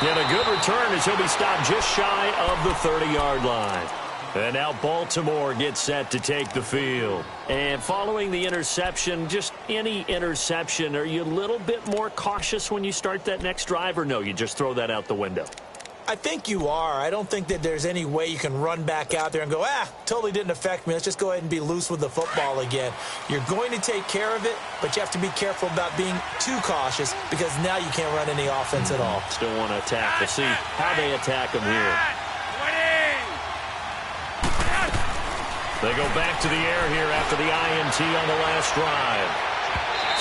And a good return as he'll be stopped just shy of the 30-yard line. And now Baltimore gets set to take the field. And following the interception, just any interception, are you a little bit more cautious when you start that next drive, or no, you just throw that out the window? I think you are. I don't think that there's any way you can run back out there and go, totally didn't affect me. Let's just go ahead and be loose with the football again. You're going to take care of it, but you have to be careful about being too cautious, because now you can't run any offense at all. Still want to attack. We'll see how they attack them here. They go back to the air here after the INT on the last drive.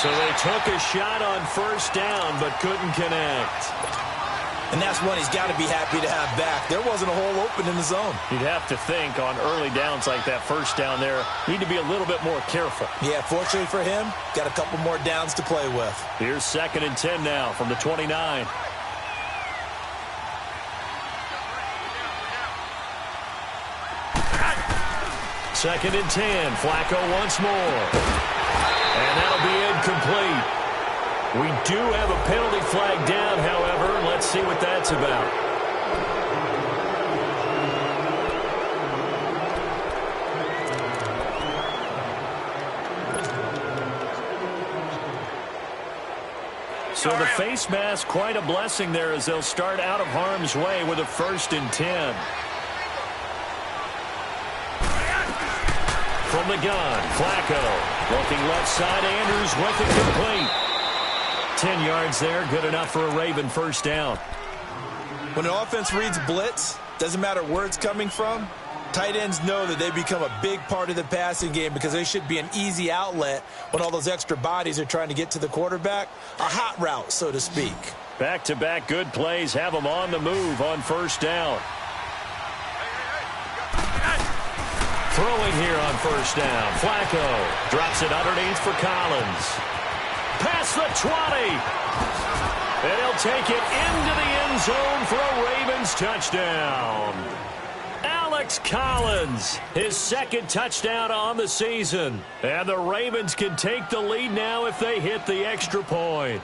So they took a shot on 1st down, but couldn't connect. And that's one he's got to be happy to have back. There wasn't a hole open in the zone. You'd have to think on early downs like that 1st down there, need to be a little bit more careful. Yeah, fortunately for him, got a couple more downs to play with. Here's 2nd and 10 now from the 29. Second and 10, Flacco once more. And that'll be incomplete. We do have a penalty flag down, however. Let's see what that's about. So the face mask, quite a blessing there, as they'll start out of harm's way with a 1st and 10. From the gun, Flacco. Looking left side, Andrews with it complete. 10 yards there, good enough for a Raven 1st down. When an offense reads blitz, doesn't matter where it's coming from, tight ends know that they become a big part of the passing game, because they should be an easy outlet when all those extra bodies are trying to get to the quarterback. A hot route, so to speak. Back-to-back good plays have them on the move on 1st down. Throwing here on 1st down. Flacco drops it underneath for Collins. Past the 20. And he'll take it into the end zone for a Ravens touchdown. Alex Collins, his 2nd touchdown on the season. And the Ravens can take the lead now if they hit the extra point.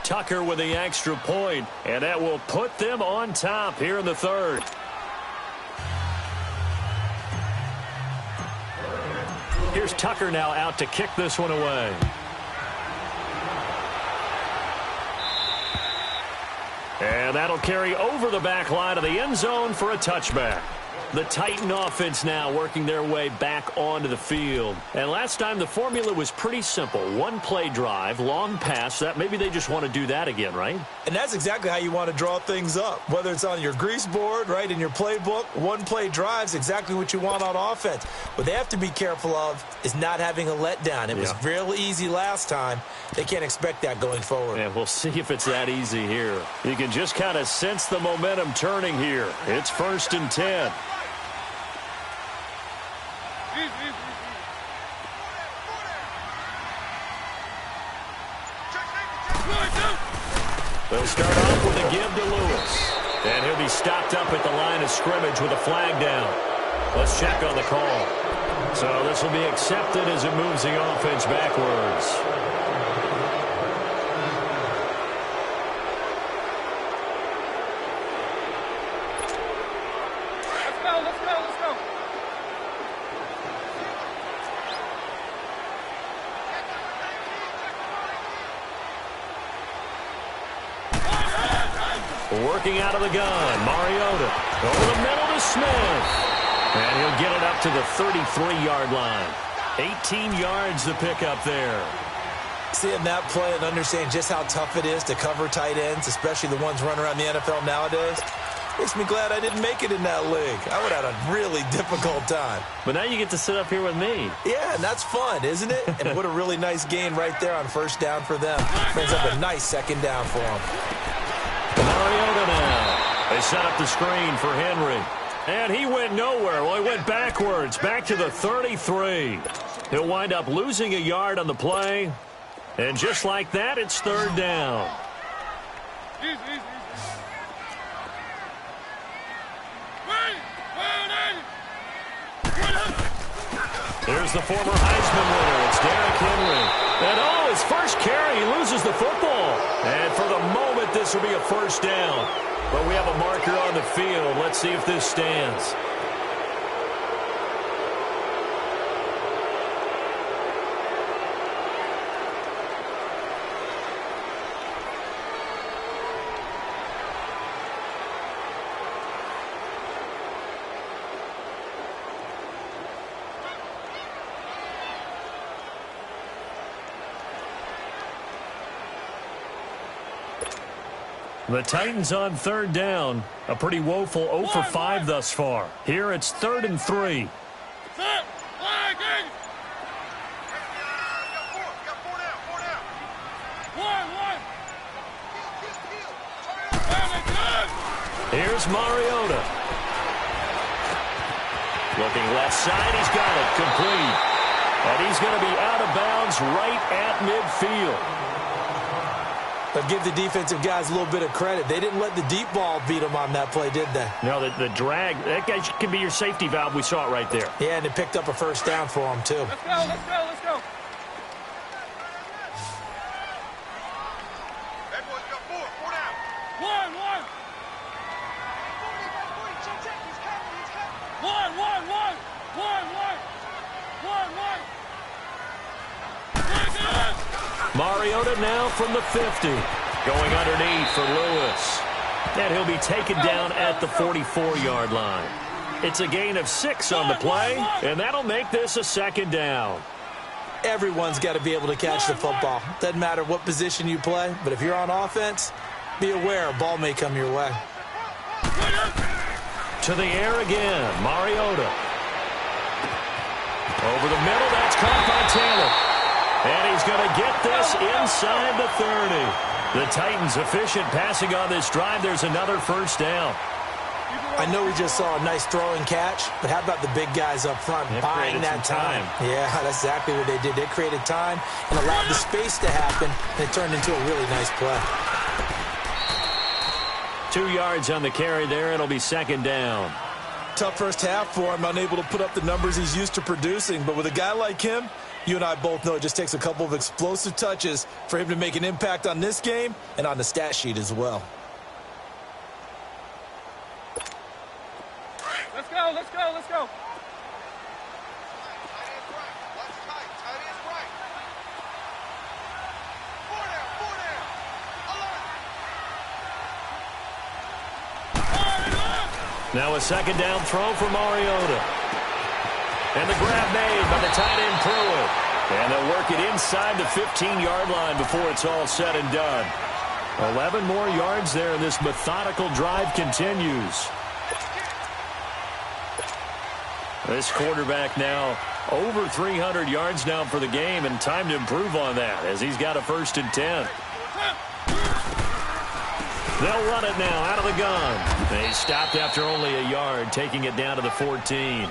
Tucker with the extra point, and that will put them on top here in the 3rd. Here's Tucker now out to kick this one away. And that'll carry over the back line of the end zone for a touchback. The Titan offense now working their way back onto the field. And last time the formula was pretty simple. One play drive, long pass. That maybe they just want to do that again, right? And that's exactly how you want to draw things up. Whether it's on your grease board, right, in your playbook, one play drive's exactly what you want on offense. What they have to be careful of is not having a letdown. It was real easy last time. They can't expect that going forward. And we'll see if it's that easy here. You can just kind of sense the momentum turning here. It's 1st and 10. They'll start off with a give to Lewis. And he'll be stopped up at the line of scrimmage with a flag down. Let's check on the call. So this will be accepted as it moves the offense backwards. Working out of the gun, Mariota. Over the middle to Smith. And he'll get it up to the 33-yard line. 18 yards to pick up there. Seeing that play and understand just how tough it is to cover tight ends, especially the ones running around the NFL nowadays, makes me glad I didn't make it in that league. I would have had a really difficult time. But now you get to sit up here with me. Yeah, and that's fun, isn't it? And what a really nice gain right there on 1st down for them. Brings up a nice 2nd down for them. Mariota now. They set up the screen for Henry. And he went nowhere. Well, he went backwards, back to the 33. He'll wind up losing a yard on the play. And just like that, it's 3rd down. Here's the former Heisman winner. It's Derrick Henry. And his first carry, he loses the football. And for the moment, this will be a 1st down. But we have a marker on the field. Let's see if this stands. The Titans on 3rd down. A pretty woeful 0 for 5 thus far. Here it's 3rd and 3. Here's Mariota. Looking left side. He's got it. Complete. And he's going to be out of bounds right at midfield. But give the defensive guys a little bit of credit. They didn't let the deep ball beat them on that play, did they? No, the drag, that guy can be your safety valve. We saw it right there. Yeah, and it picked up a 1st down for them, too. Let's go, let's go, let's go. Hey, boys, got 4 down. One. Mariota now from the 50. Going underneath for Lewis. And he'll be taken down at the 44-yard line. It's a gain of 6 on the play, and that'll make this a 2nd down. Everyone's got to be able to catch the football. Doesn't matter what position you play, but if you're on offense, be aware a ball may come your way. To the air again, Mariota. Over the middle, that's caught by Taylor. And he's going to get this inside the 30. The Titans efficient passing on this drive. There's another 1st down. I know we just saw a nice throwing catch, but how about the big guys up front buying that time? Yeah, that's exactly what they did. They created time and allowed the space to happen, and it turned into a really nice play. 2 yards on the carry there. It'll be 2nd down. Tough first half for him, unable to put up the numbers he's used to producing. But with a guy like him, you and I both know it just takes a couple of explosive touches for him to make an impact on this game and on the stat sheet as well. Let's go, let's go, let's go. Now a second down throw for Mariota. And the grab made by the tight end Pruitt. And they'll work it inside the 15-yard line before it's all said and done. 11 more yards there, and this methodical drive continues. This quarterback now over 300 yards now for the game, and time to improve on that as he's got a 1st and 10. They'll run it now out of the gun. They stopped after only a yard, taking it down to the 14.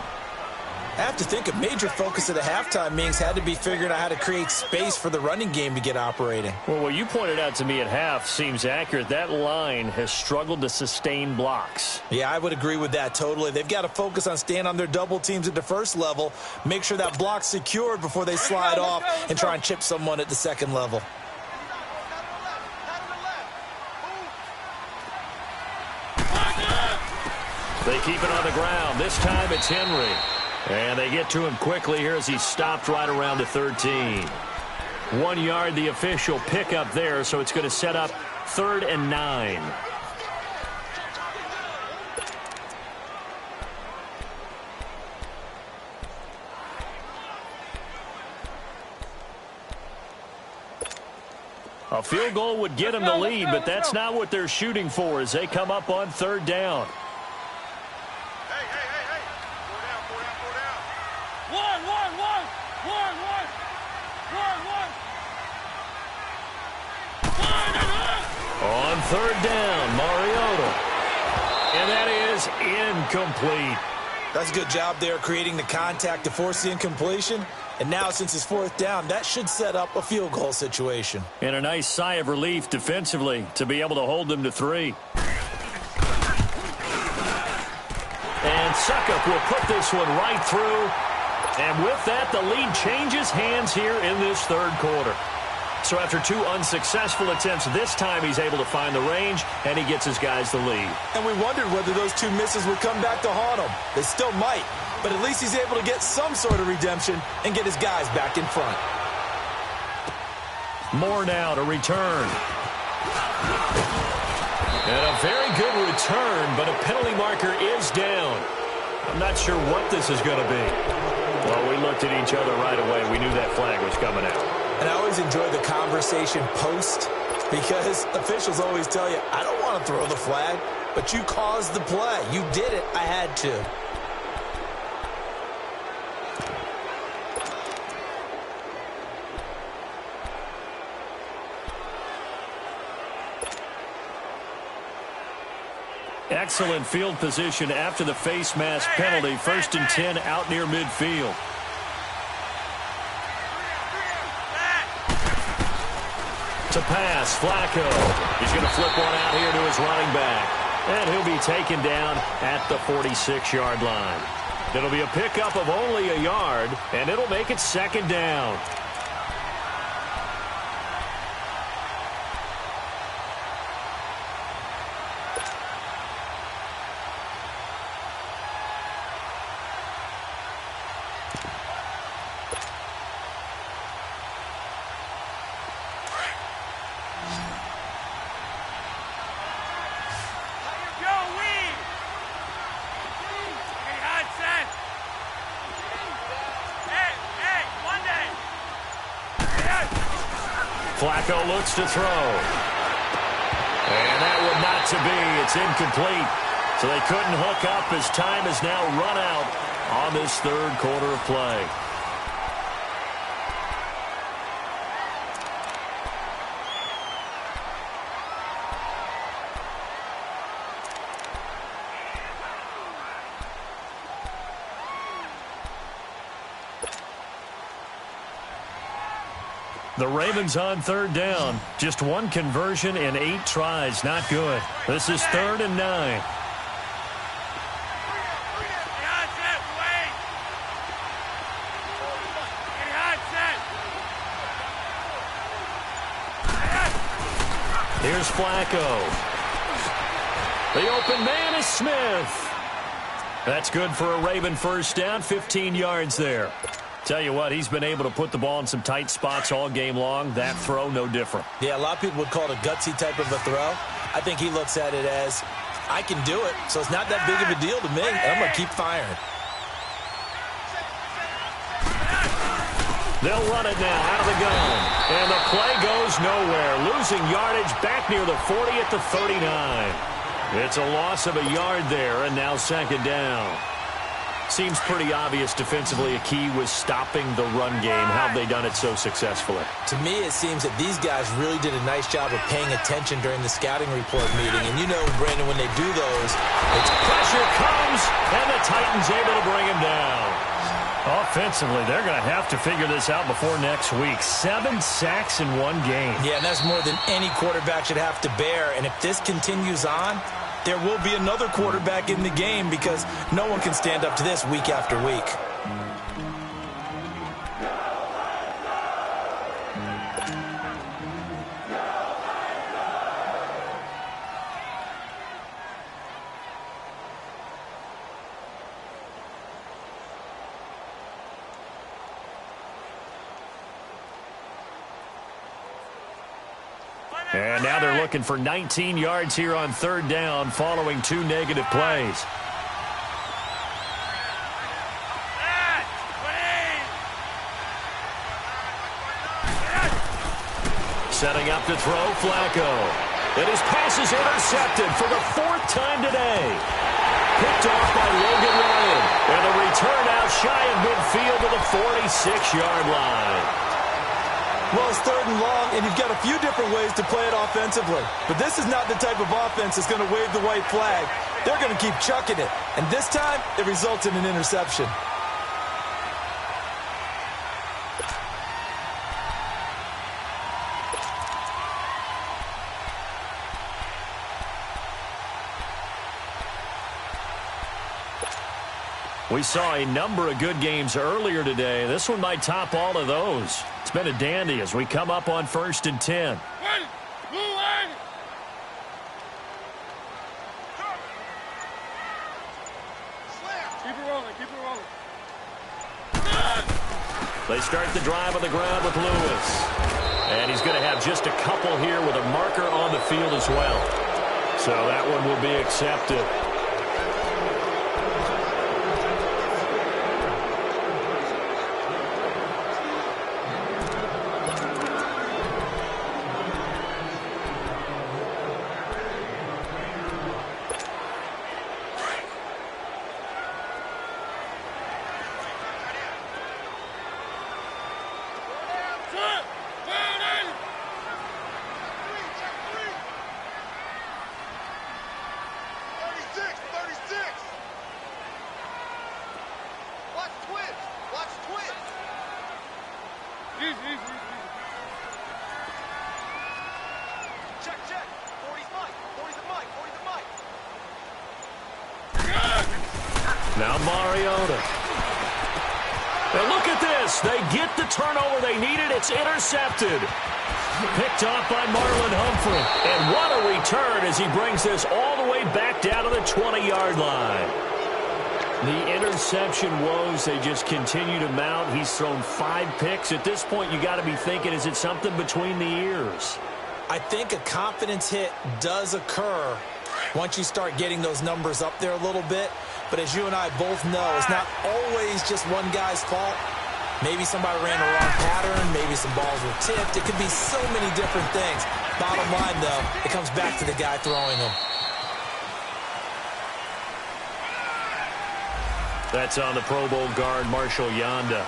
I have to think a major focus at the halftime meetings had to be figuring out how to create space for the running game to get operating. Well, what you pointed out to me at half seems accurate. That line has struggled to sustain blocks. Yeah, I would agree with that totally. They've got to focus on staying on their double teams at the first level, make sure that block's secured before they slide off and try and chip someone at the second level. They keep it on the ground. This time it's Henry. And they get to him quickly here as he stopped right around the 13. 1 yard, the official pickup there, so it's going to set up 3rd and 9. A field goal would get them the lead, but that's not what they're shooting for as they come up on 3rd down. On 3rd down, Mariota. And that is incomplete. That's a good job there creating the contact to force the incompletion. And now since it's 4th down, that should set up a field goal situation. And a nice sigh of relief defensively to be able to hold them to 3. And Suckup will put this one right through. And with that, the lead changes hands here in this 3rd quarter. So after 2 unsuccessful attempts, this time he's able to find the range, and he gets his guys the lead. And we wondered whether those 2 misses would come back to haunt him. They still might, but at least he's able to get some sort of redemption and get his guys back in front. More now to return. And a very good return, but a penalty marker is down. I'm not sure what this is going to be. Well, we looked at each other right away. We knew that flag was coming out. And I always enjoy the conversation post because officials always tell you, I don't want to throw the flag, but you caused the play. You did it. I had to. Excellent field position after the face mask penalty. 1st and 10 out near midfield. To pass, Flacco. He's going to flip one out here to his running back. And he'll be taken down at the 46-yard line. It'll be a pickup of only a yard, and it'll make it 2nd down. Flacco looks to throw. And that one not to be. It's incomplete. So they couldn't hook up as time has now run out on this 3rd quarter of play. The Ravens on 3rd down. Just 1 conversion in 8 tries. Not good. This is 3rd and 9. Here's Flacco. The open man is Smith. That's good for a Raven 1st down. 15 yards there. Tell you what, he's been able to put the ball in some tight spots all game long. That throw, no different. Yeah, a lot of people would call it a gutsy type of a throw. I think he looks at it as, I can do it, so it's not that big of a deal to me. I'm going to keep firing. They'll run it now out of the gun. And the play goes nowhere. Losing yardage back near the 40 at the 39. It's a loss of a yard there, and now second down. Seems pretty obvious defensively a key was stopping the run game. How have they done it so successfully? To me, it seems that these guys really did a nice job of paying attention during the scouting report meeting. And you know, Brandon, when they do those, it's pressure comes, and the Titans able to bring him down. Offensively, they're going to have to figure this out before next week. 7 sacks in one game. Yeah, and that's more than any quarterback should have to bear. And if this continues on, there will be another quarterback in the game because no one can stand up to this week after week. And now they're looking for 19 yards here on third down following 2 negative plays. Setting up to throw, Flacco. And his pass is intercepted for the 4th time today. Picked off by Logan Ryan. And a return out shy of midfield to the 46-yard line. Well, it's 3rd and long, and you've got a few different ways to play it offensively. But this is not the type of offense that's going to wave the white flag. They're going to keep chucking it. And this time, it results in an interception. We saw a number of good games earlier today. This one might top all of those. It's been a dandy as we come up on 1st and 10. Keep it rolling, keep it rolling. They start the drive on the ground with Lewis. And he's going to have just a couple here with a marker on the field as well. So that one will be accepted. Now Mariota. Now look at this. They get the turnover they needed. It's intercepted. Picked off by Marlon Humphrey. And what a return as he brings this all the way back down to the 20-yard line. The interception woes, they just continue to mount. He's thrown 5 picks. At this point, you got to be thinking, is it something between the ears? I think a confidence hit does occur once you start getting those numbers up there a little bit. But as you and I both know, it's not always just one guy's fault. Maybe somebody ran a wrong pattern. Maybe some balls were tipped. It could be so many different things. Bottom line, though, it comes back to the guy throwing them. That's on the Pro Bowl guard, Marshall Yanda.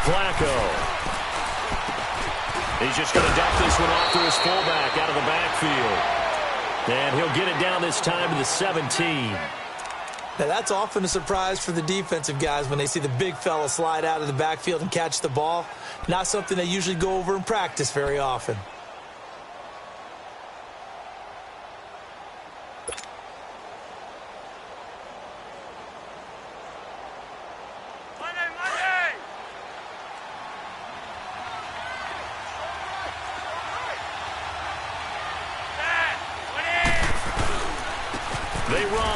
Flacco. He's just going to dump this one off to his fullback out of the backfield. And he'll get it down this time to the 17. Now, that's often a surprise for the defensive guys when they see the big fella slide out of the backfield and catch the ball. Not something they usually go over in practice very often.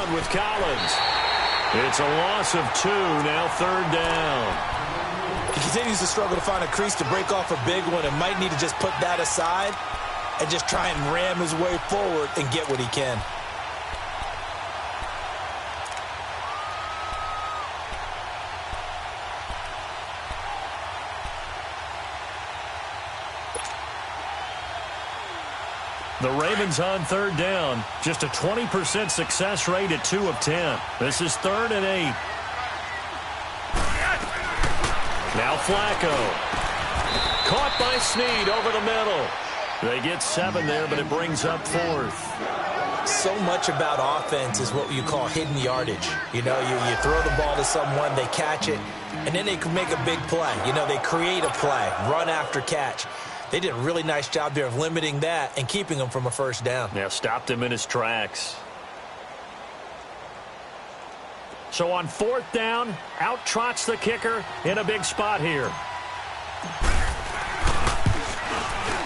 one with Collins. It's a loss of 2, now 3rd down. He continues to struggle to find a crease to break off a big one and might need to just put that aside and just try and ram his way forward and get what he can. The Ravens on 3rd down. Just a 20% success rate at 2 of 10. This is 3rd and 8. Now Flacco. Caught by Snead over the middle. They get 7 there, but it brings up 4th. So much about offense is what you call hidden yardage. You know, you throw the ball to someone, they catch it, and then they can make a big play. You know, they create a play, run after catch. They did a really nice job there of limiting that and keeping him from a 1st down. Yeah, stopped him in his tracks. So on 4th down, out trots the kicker in a big spot here.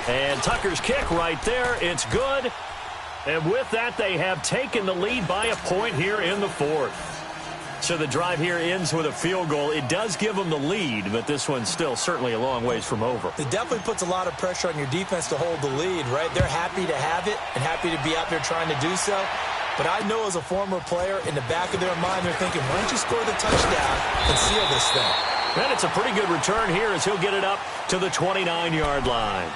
And Tucker's kick right there. It's good. And with that, they have taken the lead by a point here in the 4th. So the drive here ends with a field goal. It does give them the lead, but this one's still certainly a long ways from over. It definitely puts a lot of pressure on your defense to hold the lead, right? They're happy to have it and happy to be out there trying to do so. But I know as a former player, in the back of their mind, they're thinking, why don't you score the touchdown and seal this thing? And it's a pretty good return here as he'll get it up to the 29-yard line.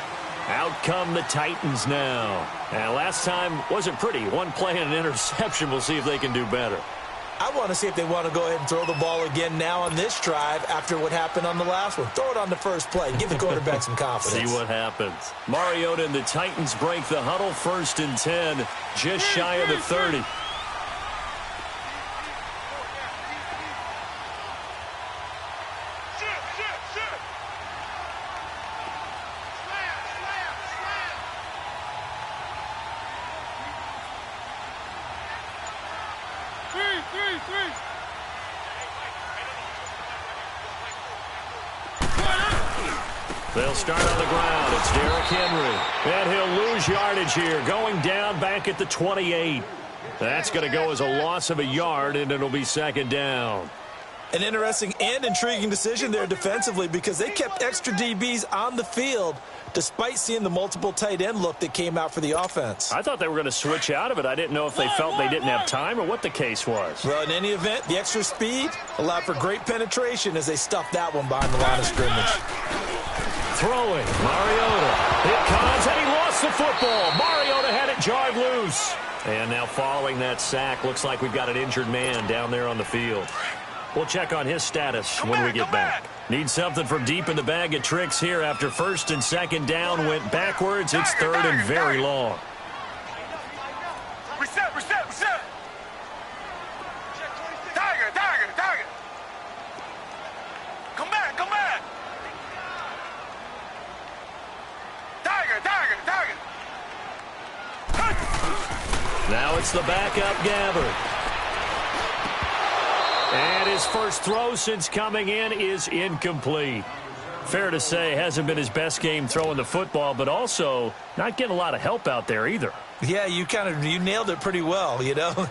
Out come the Titans now. And last time wasn't pretty. One play and an interception. We'll see if they can do better. I want to see if they want to go ahead and throw the ball again now on this drive after what happened on the last one. Throw it on the first play. Give the quarterback some confidence. See what happens. Mariota and the Titans break the huddle, 1st and 10, just shy of the 30. They'll start on the ground. It's Derrick Henry. And he'll lose yardage here, going down back at the 28. That's going to go as a loss of a yard, and it'll be 2nd down. An interesting and intriguing decision there defensively because they kept extra DBs on the field despite seeing the multiple tight end look that came out for the offense. I thought they were going to switch out of it. I didn't know if they felt they didn't have time or what the case was. Well, in any event, the extra speed allowed for great penetration as they stuffed that one behind the line of scrimmage. Throwing, Mariota. It comes, and he lost the football. Mariota had it jarred loose. And now following that sack, looks like we've got an injured man down there on the field. We'll check on his status when we get back. Need something from deep in the bag of tricks here after 1st and 2nd down went backwards. It's 3rd and very long. Reset. Tiger. Come back. Tiger. Now it's the backup Gabbard. And his first throw since coming in is incomplete. Fair to say, hasn't been his best game throwing the football, but also not getting a lot of help out there either. Yeah, you nailed it pretty well, you know.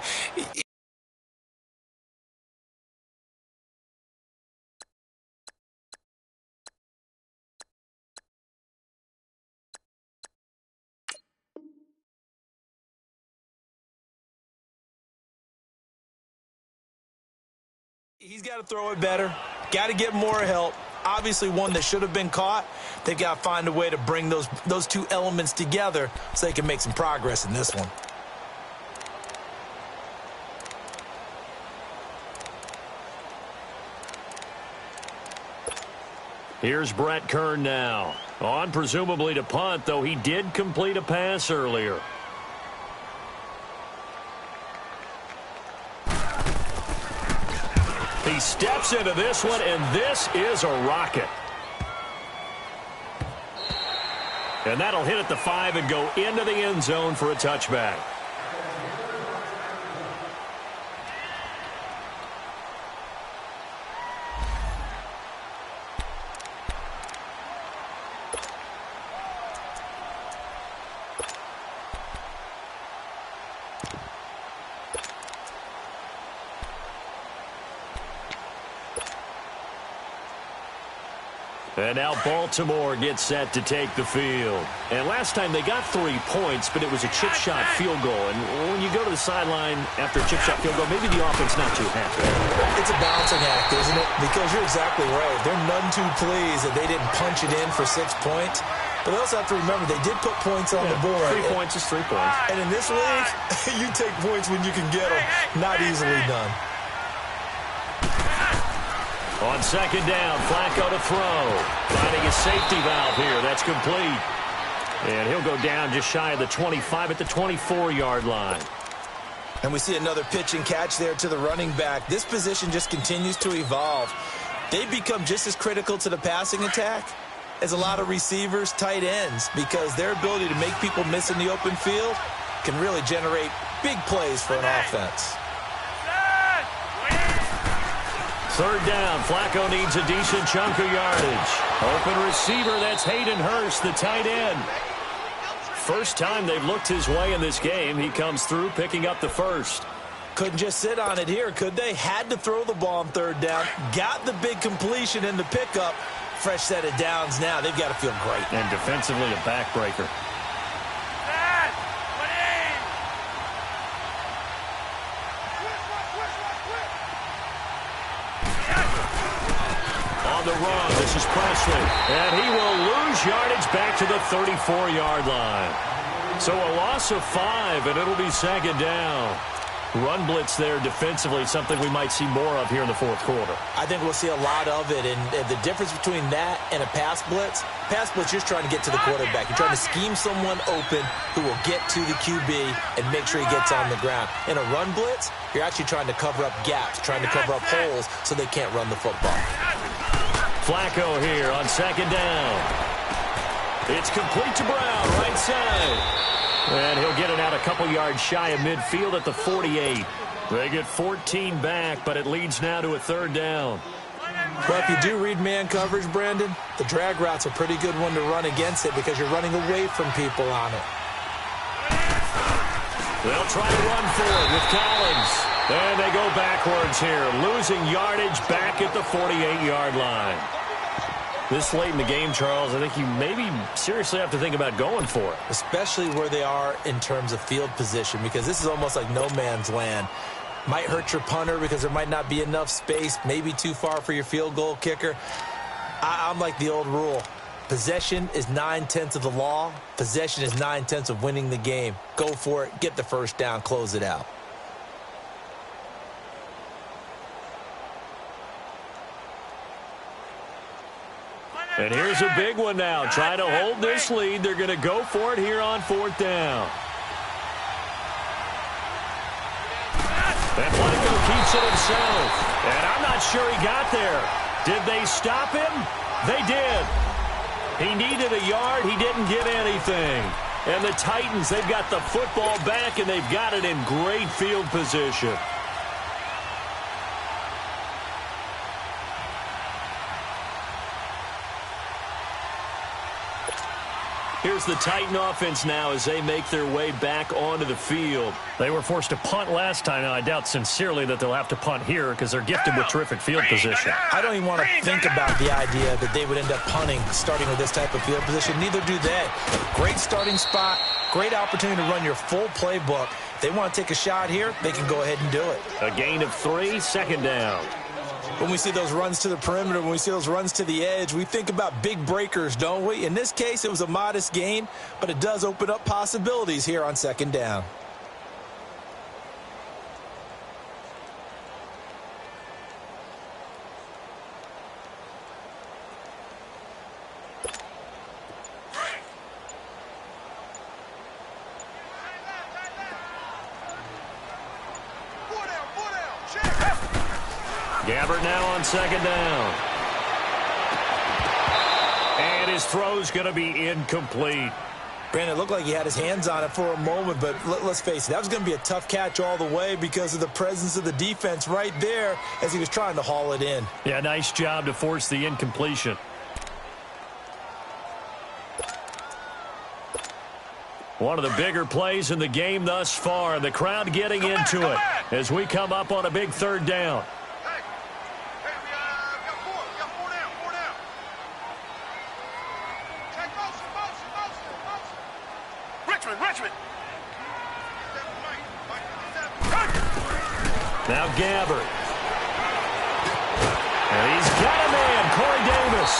He's got to throw it better. Got to get more help. Obviously one that should have been caught. They've got to find a way to bring those two elements together so they can make some progress in this one. Here's Brett Kern now. On presumably to punt, though he did complete a pass earlier. He steps into this one, and this is a rocket. And that'll hit at the 5 and go into the end zone for a touchback. And now Baltimore gets set to take the field. And last time they got 3 points, but it was a chip shot field goal. And when you go to the sideline after a chip shot field goal, maybe the offense not too happy. It's a balancing act, isn't it? Because you're exactly right. They're none too pleased that they didn't punch it in for 6 points. But they also have to remember they did put points on the board. 3 points is 3 points. And in this league, you take points when you can get them. Not easily done. On second down, Flacco to throw. Finding a safety valve here. That's complete. And he'll go down just shy of the 25 at the 24-yard line. And we see another pitch and catch there to the running back. This position just continues to evolve. They become just as critical to the passing attack as a lot of receivers, tight ends, because their ability to make people miss in the open field can really generate big plays for an offense. Third down, Flacco needs a decent chunk of yardage. Open receiver, that's Hayden Hurst, the tight end. First time they've looked his way in this game. He comes through picking up the first. Couldn't just sit on it here, could they? Had to throw the ball on third down. Got the big completion in the pickup. Fresh set of downs now. They've got to feel great. And defensively a backbreaker. On the run, this is Presley. And he will lose yardage back to the 34-yard line. So a loss of 5, and it'll be second down. Run blitz there defensively, something we might see more of here in the fourth quarter. I think we'll see a lot of it, and the difference between that and a pass blitz, you're just trying to get to the quarterback. You're trying to scheme someone open who will get to the QB and make sure he gets on the ground. In a run blitz, you're actually trying to cover up gaps, trying to cover up holes so they can't run the football. Flacco here on second down. It's complete to Brown, right side. And he'll get it out a couple yards shy of midfield at the 48. They get 14 back, but it leads now to a third down. Well, if you do read man coverage, Brandon, the drag route's a pretty good one to run against it because you're running away from people on it. They'll try to run for it with Collins. And they go backwards here, losing yardage back at the 48-yard line. This late in the game, Charles, I think you maybe seriously have to think about going for it. Especially where they are in terms of field position, because this is almost like no man's land. Might hurt your punter because there might not be enough space, maybe too far for your field goal kicker. I'm like the old rule. Possession is 9/10 of the law. Possession is 9/10 of winning the game. Go for it, get the first down, close it out. And here's a big one now. Trying to hold this lead. They're going to go for it here on fourth down. And Flacco keeps it himself. And I'm not sure he got there. Did they stop him? They did. He needed a yard. He didn't get anything. And the Titans, they've got the football back, and they've got it in great field position. Here's the Titan offense now as they make their way back onto the field. They were forced to punt last time. Now, I doubt sincerely that they'll have to punt here because they're gifted with terrific field position. I don't even want to think about the idea that they would end up punting starting with this type of field position. Neither do they. Great starting spot, great opportunity to run your full playbook. If they want to take a shot here, they can go ahead and do it. A gain of 3, second down. When we see those runs to the perimeter, when we see those runs to the edge, we think about big breakers, don't we? In this case, it was a modest gain, but it does open up possibilities here on second down. Gabbert now on second down. And his throw's going to be incomplete. Brandon, it looked like he had his hands on it for a moment, but let's face it, that was going to be a tough catch all the way because of the presence of the defense right there as he was trying to haul it in. Yeah, nice job to force the incompletion. One of the bigger plays in the game thus far. The crowd getting into it as we come up on a big third down. Richmond. Now Gabbert. And he's got a man, Corey Davis.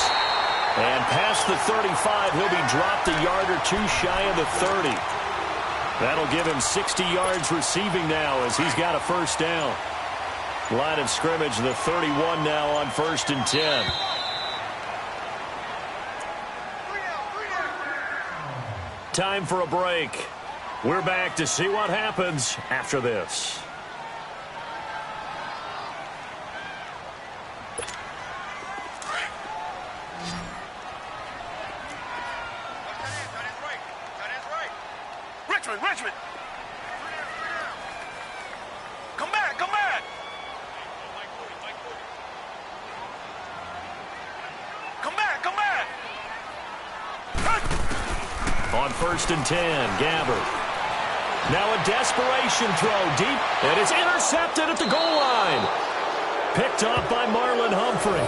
And past the 35, he'll be dropped a yard or two shy of the 30. That'll give him 60 yards receiving now as he's got a first down. Line of scrimmage, the 31 now on 1st and 10. Time for a break. We're back to see what happens after this. Richmond. Come back. Come back. On 1st and 10, Gabbert. Now a desperation throw deep, and it's intercepted at the goal line. Picked off by Marlon Humphrey.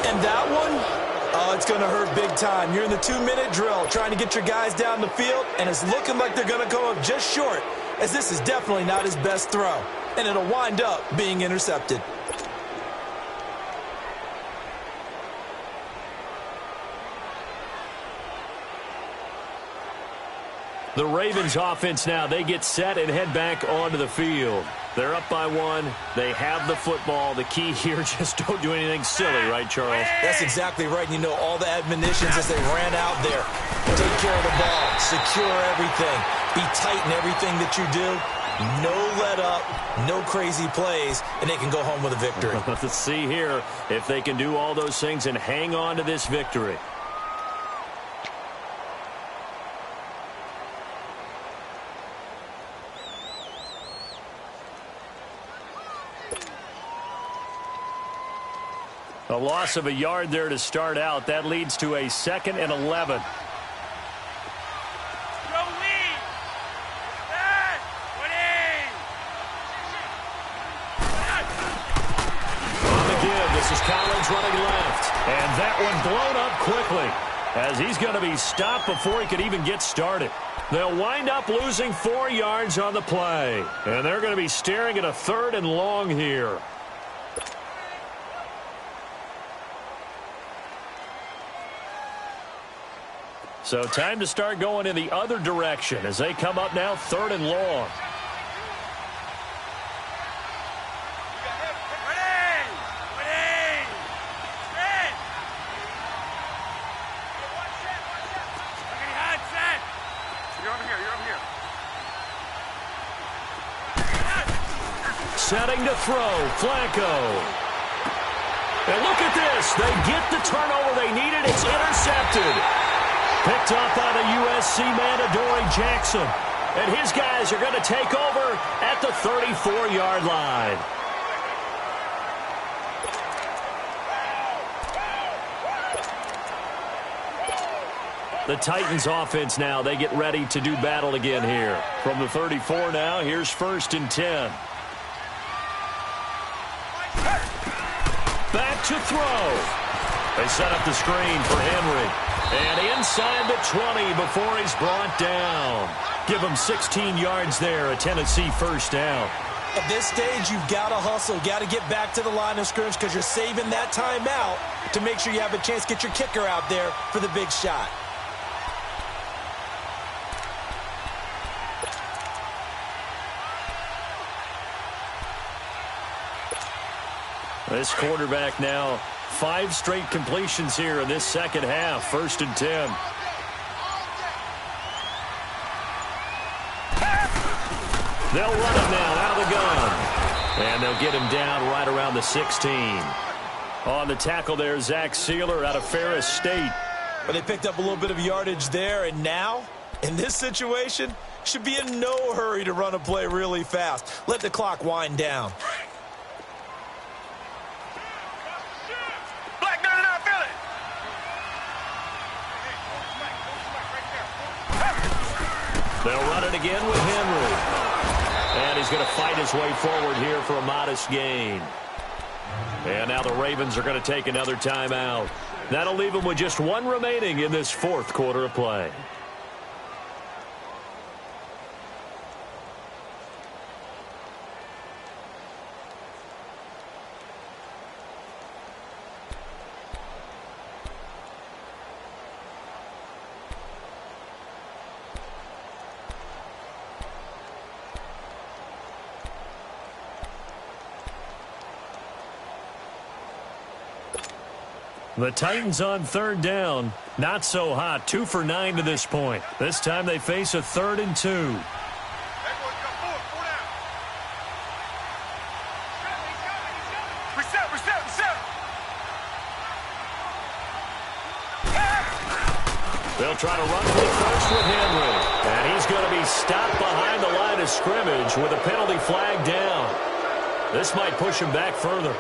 And that one? Oh, it's going to hurt big time. You're in the 2-minute drill trying to get your guys down the field, and it's looking like they're going to come up just short, as this is definitely not his best throw, and it'll wind up being intercepted. The Ravens offense now, they get set and head back onto the field. They're up by 1. They have the football. The key here, just don't do anything silly, right, Charles? That's exactly right. You know, all the admonitions as they ran out there. Take care of the ball. Secure everything. Be tight in everything that you do. No let up, no crazy plays, and they can go home with a victory. Let's see here if they can do all those things and hang on to this victory. A loss of a yard there to start out. That leads to a 2nd and 11. This is Collins running left. And that one blown up quickly as he's going to be stopped before he could even get started. They'll wind up losing 4 yards on the play. And they're going to be staring at a 3rd and long here. So time to start going in the other direction as they come up now 3rd and long. Setting to throw, Flacco. And look at this. They get the turnover they needed. It's intercepted. Picked up by the USC man, Adoree Jackson. And his guys are going to take over at the 34-yard line. The Titans offense now, they get ready to do battle again here. From the 34 now, here's 1st and 10. Back to throw. They set up the screen for Henry. And inside the 20 before he's brought down. Give him 16 yards there, a Tennessee first down. At this stage, you've got to hustle, got to get back to the line of scrimmage because you're saving that timeout to make sure you have a chance to get your kicker out there for the big shot. This quarterback now, 5 straight completions here in this second half. 1st and 10. They'll run it now out of the gun. And they'll get him down right around the 16. On the tackle there, Zach Sealer out of Ferris State. But they picked up a little bit of yardage there, and now, in this situation, should be in no hurry to run a play really fast. Let the clock wind down. They'll run it again with Henry. And he's going to fight his way forward here for a modest gain. And now the Ravens are going to take another timeout. That'll leave them with just 1 remaining in this 4th quarter of play. The Titans on third down. Not so hot. 2 for 9 to this point. This time they face a 3rd and 2. They'll try to run for the first with Henry. And he's going to be stopped behind the line of scrimmage with a penalty flag down. This might push him back further.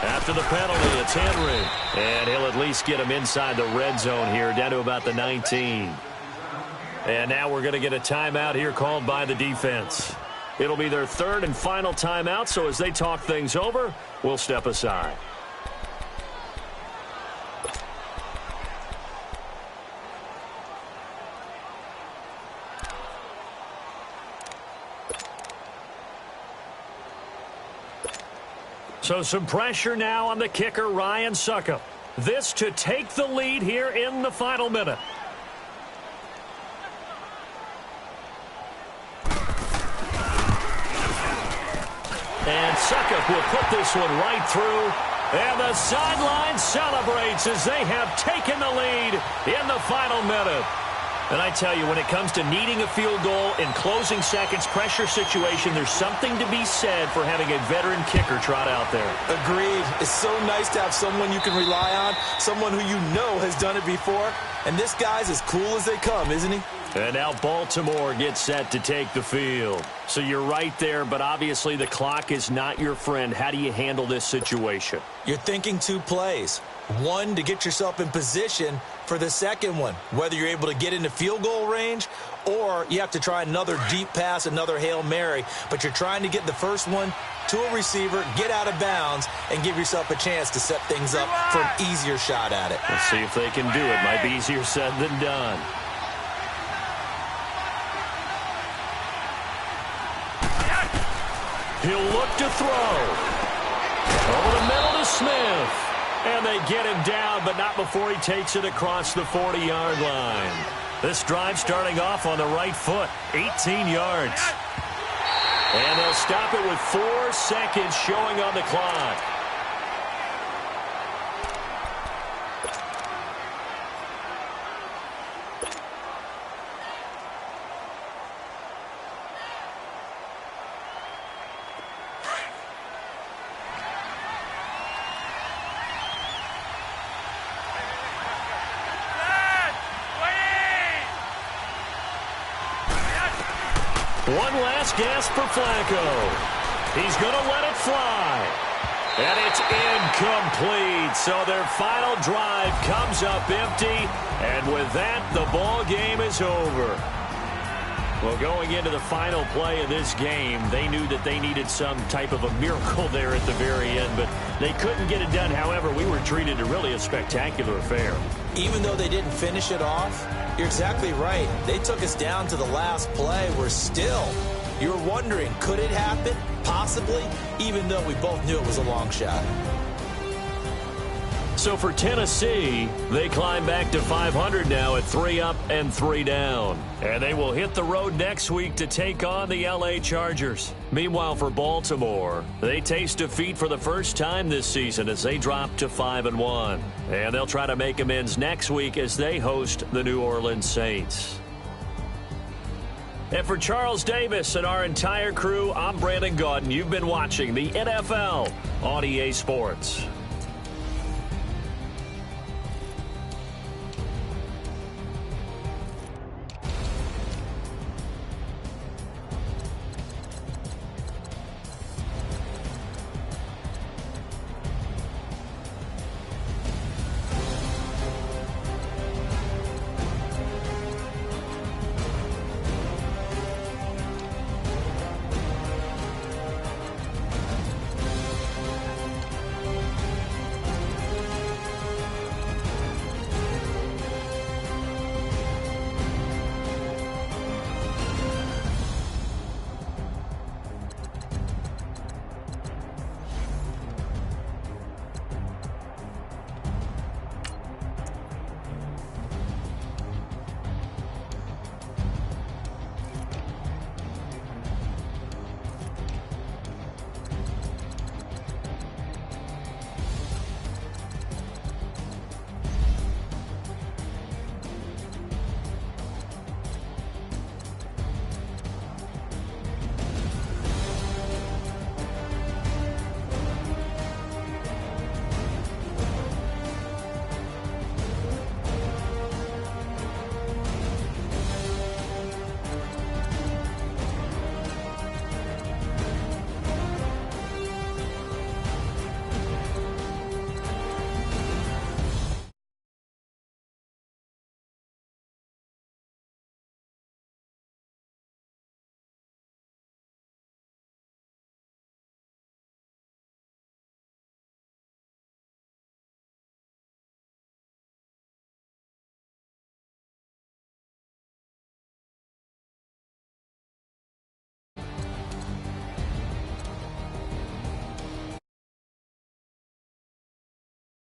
After the penalty, it's Henry. And he'll at least get him inside the red zone here, down to about the 19. And now we're going to get a timeout here called by the defense. It'll be their 3rd and final timeout, so as they talk things over, we'll step aside. So some pressure now on the kicker, Ryan Succop. This to take the lead here in the final minute. And Succop will put this one right through. And the sideline celebrates as they have taken the lead in the final minute. And I tell you, when it comes to needing a field goal in closing seconds, pressure situation, there's something to be said for having a veteran kicker trot out there. Agreed. It's so nice to have someone you can rely on, someone who you know has done it before. And this guy's as cool as they come, isn't he? And now Baltimore gets set to take the field. So you're right there, but obviously the clock is not your friend. How do you handle this situation? You're thinking 2 plays. One, to get yourself in position for the second one, whether you're able to get into field goal range or you have to try another deep pass, another Hail Mary, but you're trying to get the first one to a receiver, get out of bounds, and give yourself a chance to set things up for an easier shot at it. Let's see if they can do it. Might be easier said than done. He'll look to throw. Over the middle to Smith. And they get him down, but not before he takes it across the 40-yard line. This drive starting off on the right foot, 18 yards. And they'll stop it with 4 seconds showing on the clock. One last gasp for Flacco. He's going to let it fly. And it's incomplete. So their final drive comes up empty. And with that, the ball game is over. Well, going into the final play of this game, they knew that they needed some type of a miracle there at the very end, but they couldn't get it done. However, we were treated to really a spectacular affair. Even though they didn't finish it off, you're exactly right. They took us down to the last play. We're still, you're wondering, could it happen? Possibly, even though we both knew it was a long shot. So for Tennessee, they climb back to 500 now at 3 up and 3 down. And they will hit the road next week to take on the LA Chargers. Meanwhile, for Baltimore, they taste defeat for the first time this season as they drop to 5-1. And they'll try to make amends next week as they host the New Orleans Saints. And for Charles Davis and our entire crew, I'm Brandon Gaudin. You've been watching the NFL on EA Sports.